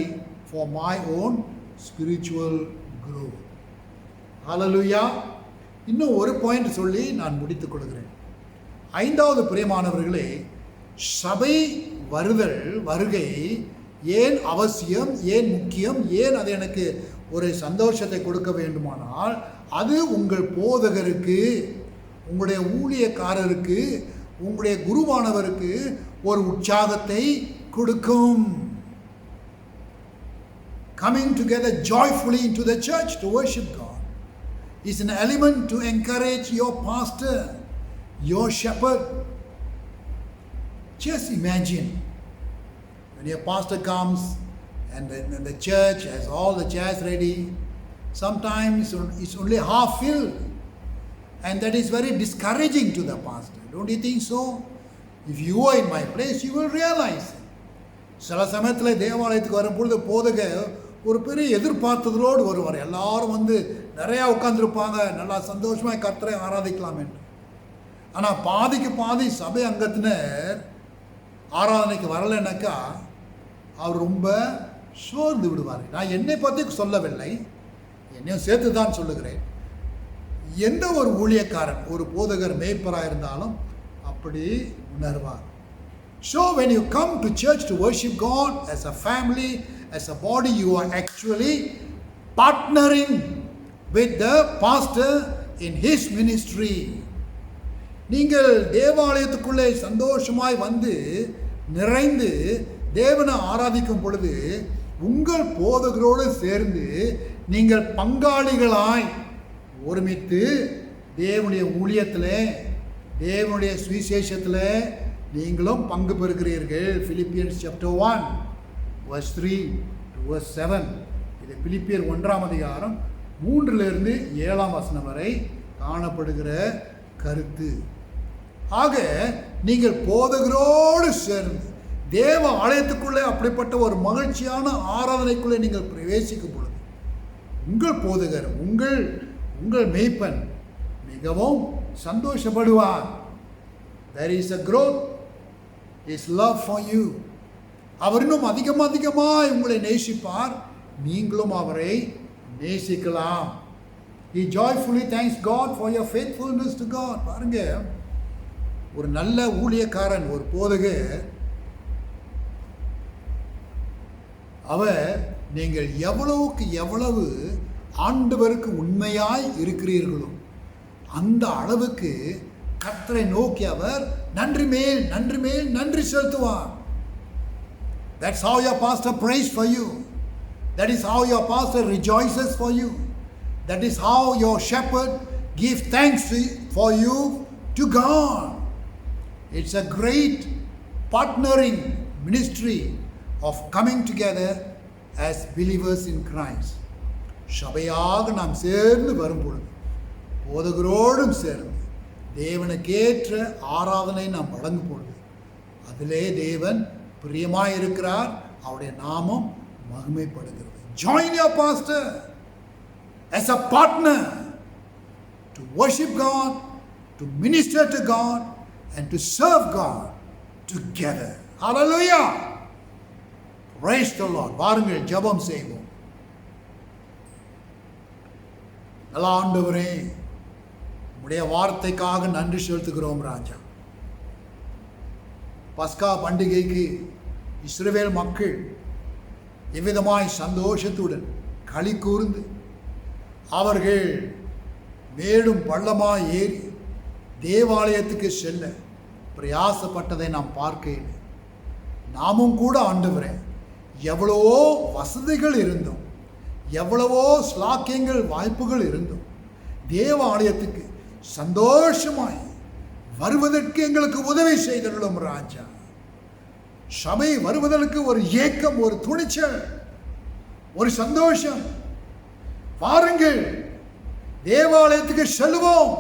for my own spiritual growth. Hallelujah. இன்னும் ஒரு பாயிண்ட் சொல்லி நான் முடித்துக் கொள்கிறேன். ஐந்தாவது பிரியமானவர்களே, சபை வருகை ஏன் அவசியம், ஏன் முக்கியம், ஏன் அது எனக்கு ஒரு சந்தோஷத்தை கொடுக்க வேண்டுமானால், அது உங்கள் போதகருக்கு, உங்களுடைய ஊழியக்காரருக்கு, உங்களுடைய குருவானவருக்கு ஒரு உற்சாகத்தை கொடுக்கும். Coming together joyfully into the church to worship God is an element to encourage your pastor, your shepherd. Just imagine when your pastor comes and the church has all the chairs ready. Sometimes it's only half filled, and that is very discouraging to the pastor. Don't you think so? If you are in my place, you will realize. சில சமயத்தில் தேவாலயத்துக்கு வரும்பொழுது போதகர் ஒரு பெரிய எதிர்பார்த்ததோடு வருவார். எல்லாரும் நிறையா உட்காந்துருப்பாங்க, நல்லா சந்தோஷமாக கர்த்தரை ஆராதிக்கலாம் என்று. ஆனால் பாதிக்கு பாதி சபை அங்கத்தினர் ஆராதனைக்கு வரலைன்னாக்கா அவர் ரொம்ப சோர்ந்து விடுவார். நான் என்னை பற்றி சொல்லவில்லை, என்னையும் சேர்த்து தான் சொல்லுகிறேன். எந்த ஒரு ஊழியக்காரன், ஒரு போதகர், மேய்ப்பராக இருந்தாலும் அப்படி உணர்வார். So when you come to church to worship God as a family, as a body, you are actually partnering with the pastor in his ministry. நீங்கள் தேவாலயத்துக்குள்ளே சந்தோஷமாய் நிறைந்து தேவனை ஆராதிக்கும் பொழுது உங்கள் போதகரோடு சேர்ந்து நீங்கள் பங்காளிகளாய் ஒருமித்து தேவனுடைய ஊழியத்தில், தேவனுடைய சுவிசேஷத்தில் நீங்களும் பங்கு பெறுகிறீர்கள். Philippians chapter 1 verse 3 to verse 7. இது பிலிப்பியர் 1ஆம் அதிகாரம் 3லிருந்து 7ஆம் வசனம் வரை காணப்படுகிற கருத்து. ஆக நீங்கள் போதகரோடு சேர்ந்து தேவ ஆலயத்துக்குள்ளே அப்படிப்பட்ட ஒரு மகிழ்ச்சியான ஆராதனைக்குள்ளே நீங்கள் பிரவேசிக்கும் பொழுது உங்கள் போதகர், உங்கள் மேய்ப்பன் மிகவும் சந்தோஷப்படுவார். There is a growth, his love for you. அவர் இன்னும் அதிகமாய் உங்களை நேசிப்பார், நீங்களும் அவரை நேசிக்கலாம். He joyfully thanks God for your faithfulness to God. பாருங்க, ஒரு நல்ல ஊழியக்காரன், ஒரு போதகர், அவர் நீங்கள் எவ்வளவு ஆண்டவருக்கு உண்மையாய் இருக்கிறீர்களோ அந்த அளவுக்கு கர்த்தரை நோக்கி அவர் நன்றி மேல் நன்றி செலுத்துவார். That's how your pastor prays for you. That is how your pastor rejoices for you. That is how your shepherd gives thanks for you to God. It's a great partnering ministry of coming together as believers in Christ. சபையாக நாம் சேர்ந்து வரும்பொழுது போதகரோடும் சேர்ந்து தேவனுக்கேற்ற ஆராதனை நாம் வழங்கும் பொழுது அதிலே தேவன் பிரியமாயிருக்கிறார், அவருடைய நாமம் மகிமைப்படுகிறது. Join your pastor as a partner to worship God, to minister to God, and to serve God together. Hallelujah! Praise the Lord. வாருங்கள் ஜெபம் செய்வோம். நல்ல ஆண்டவரே, உம்முடைய வார்த்தைக்காக நன்றி செலுத்துகிறோம் ராஜா. பஸ்கா பண்டிகைக்கு இஸ்ரவேல் மக்கள் எவ்விதமாய் சந்தோஷத்துடன் களி கூர்ந்து அவர்கள் மேடும் பள்ளமாய் ஏறி தேவாலயத்துக்கு செல்ல பிரயாசப்பட்டதை நாம் பார்க்கையில் நாமும் கூட ஆண்டவரே எவ்வளவோ வசதிகள் இருந்தும் எவ்வளவோ ஸ்லாக்கியங்கள் வாய்ப்புகள் இருந்தும் தேவாலயத்துக்கு சந்தோஷமாய் வருவதற்கு எங்களுக்கு உதவி செய்துள்ளோம் ராஜா. சபை வருவதற்கு ஒரு ஏக்கம், ஒரு துணிச்சல், ஒரு சந்தோஷம். பாருங்கள், தேவாலயத்துக்கு செல்வோம்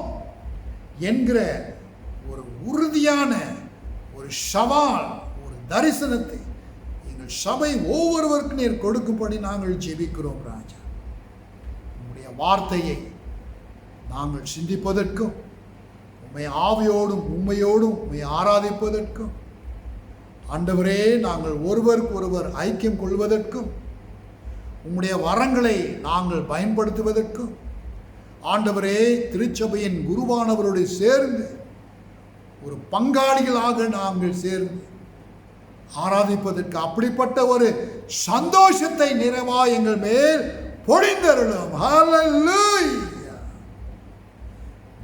என்கிற ஒரு உறுதியான ஒரு சவால், ஒரு தரிசனத்தை எங்கள் சபை ஒவ்வொருவருக்கும் நீர் கொடுக்கும்படி நாங்கள் ஜெபிக்கிறோம் ராஜா. உம்முடைய வார்த்தையை நாங்கள் சிந்திப்பதற்கும் உம்மை ஆவியோடும் உண்மையோடும் உம்மை ஆராதிப்பதற்கும் ஆண்டவரே நாங்கள் ஒருவருக்கு ஒருவர் ஐக்கியம் கொள்வதற்கும் உம்முடைய வரங்களை நாங்கள் பயன்படுத்துவதற்கும் ஆண்டவரே திருச்சபையின் குருவானவரோடு சேர்ந்து ஒரு பங்காளிகளாக நாங்கள் சேர்ந்து ஆராதிப்பதற்கு அப்படிப்பட்ட ஒரு சந்தோஷத்தை நிறைவா எங்கள் மேல் பொழிந்தருளும். Hallelujah!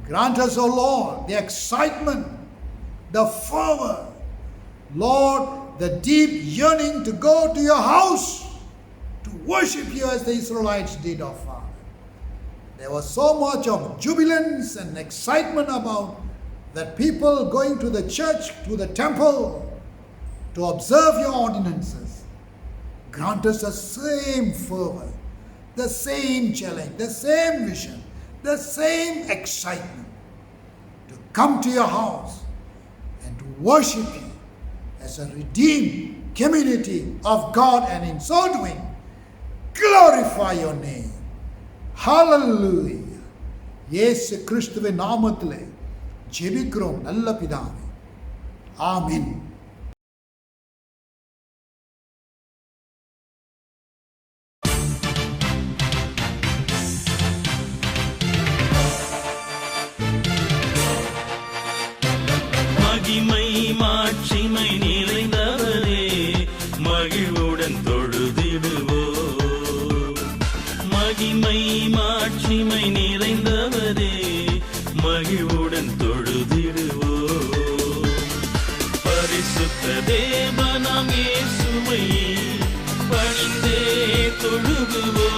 Grant us, O Lord, the excitement, the fervor, Lord, the deep yearning to go to your house, to worship you as the Israelites did, O Father. There was so much of jubilance and excitement about that people going to the church, to the temple, to observe your ordinances. Grant us the same fervor, the same challenge, the same vision, the same excitement to come to your house and to worship you as a redeemed community of God, and in so doing glorify your name. Hallelujah! இயேசு கிறிஸ்துவின் நாமத்திலே ஜெபிக்கிறோம் நல்ல பிதாவே. ஆமென். மகிமை மாட்சிமை நிறைந்தவரே, மகிழ்வுடன் தொழுதிடுவோ. மகிமை மாட்சிமை நிறைந்தவரே, மகிழ்வுடன் தொழுதிடுவோ. பரிசுத்த தேவனாம் இயேசுவை பணிந்தே தொழுகுவோ.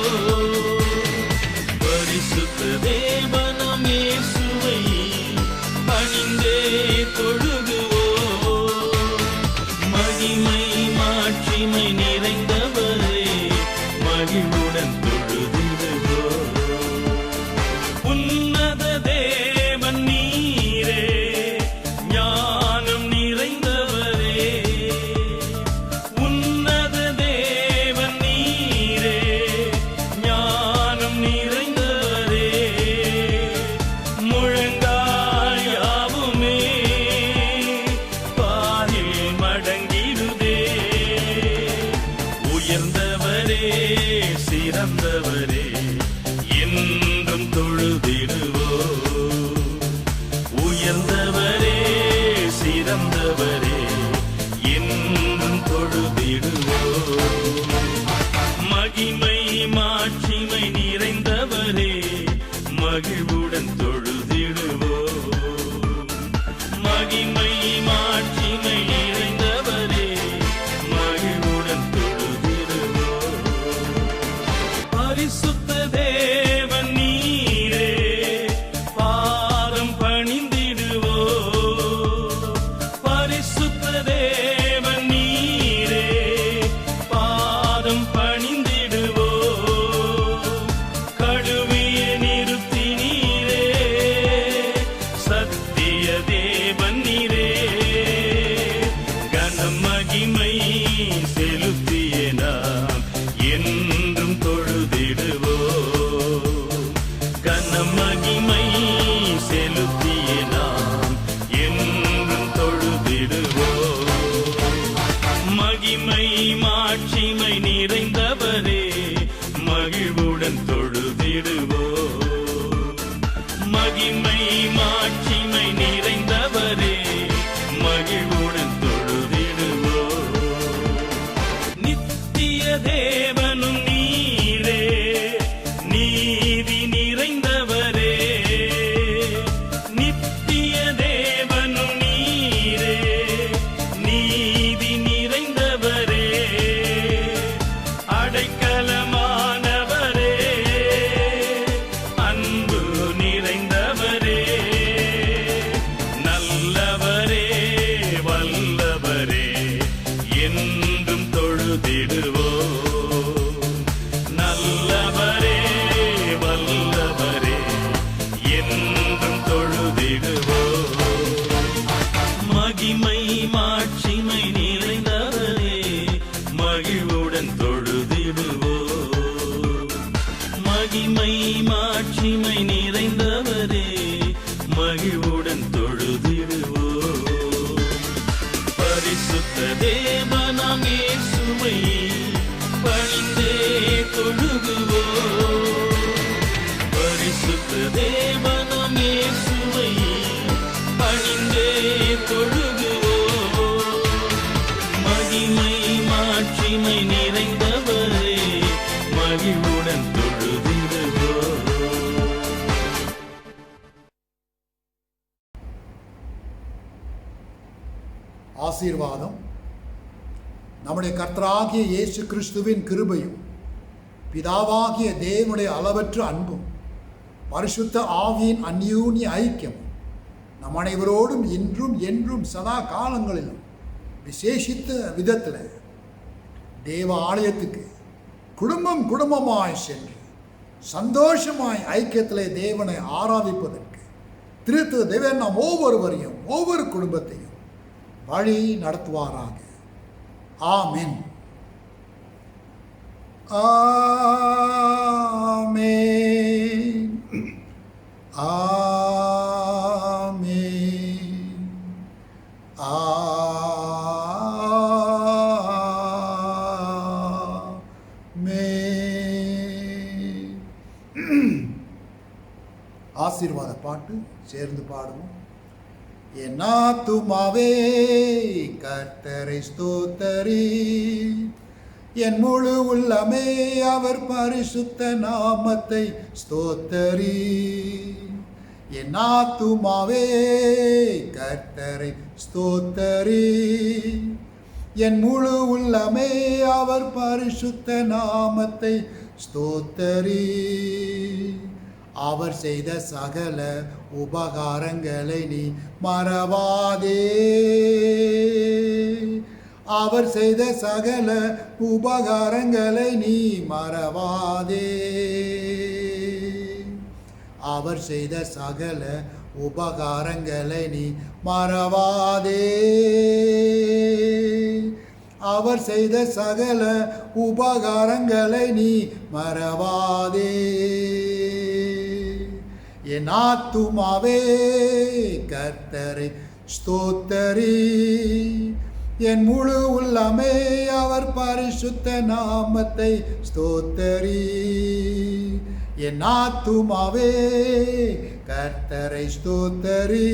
பரிசுத்த தேவனாம் இயேசுவை பணிந்தே தொழுகுவோ. மகிமை மாட்சிமை நிறைந்தவரே, மகிழ்வுடன் தொழுதிடுவோ. உன்னத தேவன் நீரே, ஞானம் நிறைந்தவரே. உன்னத தேவன் நீரே, ஞானம் நிறைந்தவரே. முழங்கால் யாவுமே பாரில் மடங்கிடுதே. உயர்ந்தவரே, சிறந்தவரே, என்றும் தொழுதிடுவோ. உயர்ந்தவரே, சிறந்தவரே, என்றும் தொழுதிடுவோ. மகிமை மாட்சிமை நிறைந்தவரே, மகிழ்வுடன் தொழுதிடுவோ. மகிமை மாட்சிமை நிறைந்தவரே, மகிழ்வுடன் தொழுதிடுவோ. பரிசுத்த தேவனாம் இயேசுவை பணிந்தே தொழுகுவோம். மகிமை மாட்சிமை நிறைந்தவரே மகிழ்வுடன் தொழுதிடுவோம். ஆசீர்வாதம் நம்முடைய கர்த்தராகிய இயேசு கிறிஸ்துவின் கிருபையும் பிதாவாகிய தேவனுடைய அளவற்ற அன்பும் பரிசுத்த ஆவியின் அந்யோன்ய ஐக்கியம் நம் அனைவரோடும் இன்றும் என்றும் சதா காலங்களிலும் விசேஷித்த விதத்தில் தேவ ஆலயத்துக்கு குடும்பம் குடும்பமாய் சென்று சந்தோஷமாய் ஐக்கியத்திலே தேவனை ஆராதிப்பதற்கு திருத்த தேவன் நாம் ஒவ்வொருவரையும் ஒவ்வொரு குடும்பத்தையும் வழி நடத்துவாராக. ஆமென். ஆமென். ஆமென். ஆமென். ஆசீர்வாத பாட்டு சேர்ந்து பாடுவோம். என் ஆத்துமாவே கர்த்தரை ஸ்தோத்தரி, என் முழு உள்ளமே அவர் பரிசுத்த நாமத்தை ஸ்தோத்தரி. என் ஆத்துமாவே கர்த்தரை ஸ்தோத்தரி, என் முழு உள்ளமே அவர் பரிசுத்த நாமத்தை ஸ்தோத்தரி. அவர் செய்த சகல உபகாரங்களை நீ மறவாதே. அவர் செய்த சகல உபகாரங்களை நீ மறவாதே. அவர் செய்த சகல உபகாரங்களை நீ மறவாதே. அவர் செய்த சகல உபகாரங்களை நீ மறவாதே. என் ஆத்துமாவே கர்த்தரை ஸ்தோத்தரி, என் முழு உள்ளமே அவர் பரிசுத்த நாமத்தை ஸ்தோத்தரி. என் ஆத்துமாவே கர்த்தரை ஸ்தோத்தரி,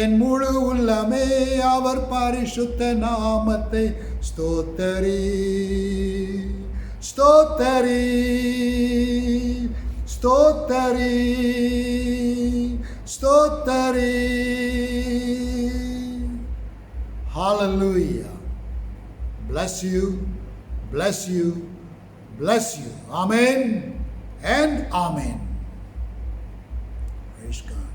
என் முழு உள்ளமே அவர் பரிசுத்த நாமத்தை ஸ்தோத்தரி. ஸ்தோத்தரி ஸ்தோத்தரி ஸ்தோத்தரி. Hallelujah. Bless you, bless you, bless you. Amen and amen. Praise God.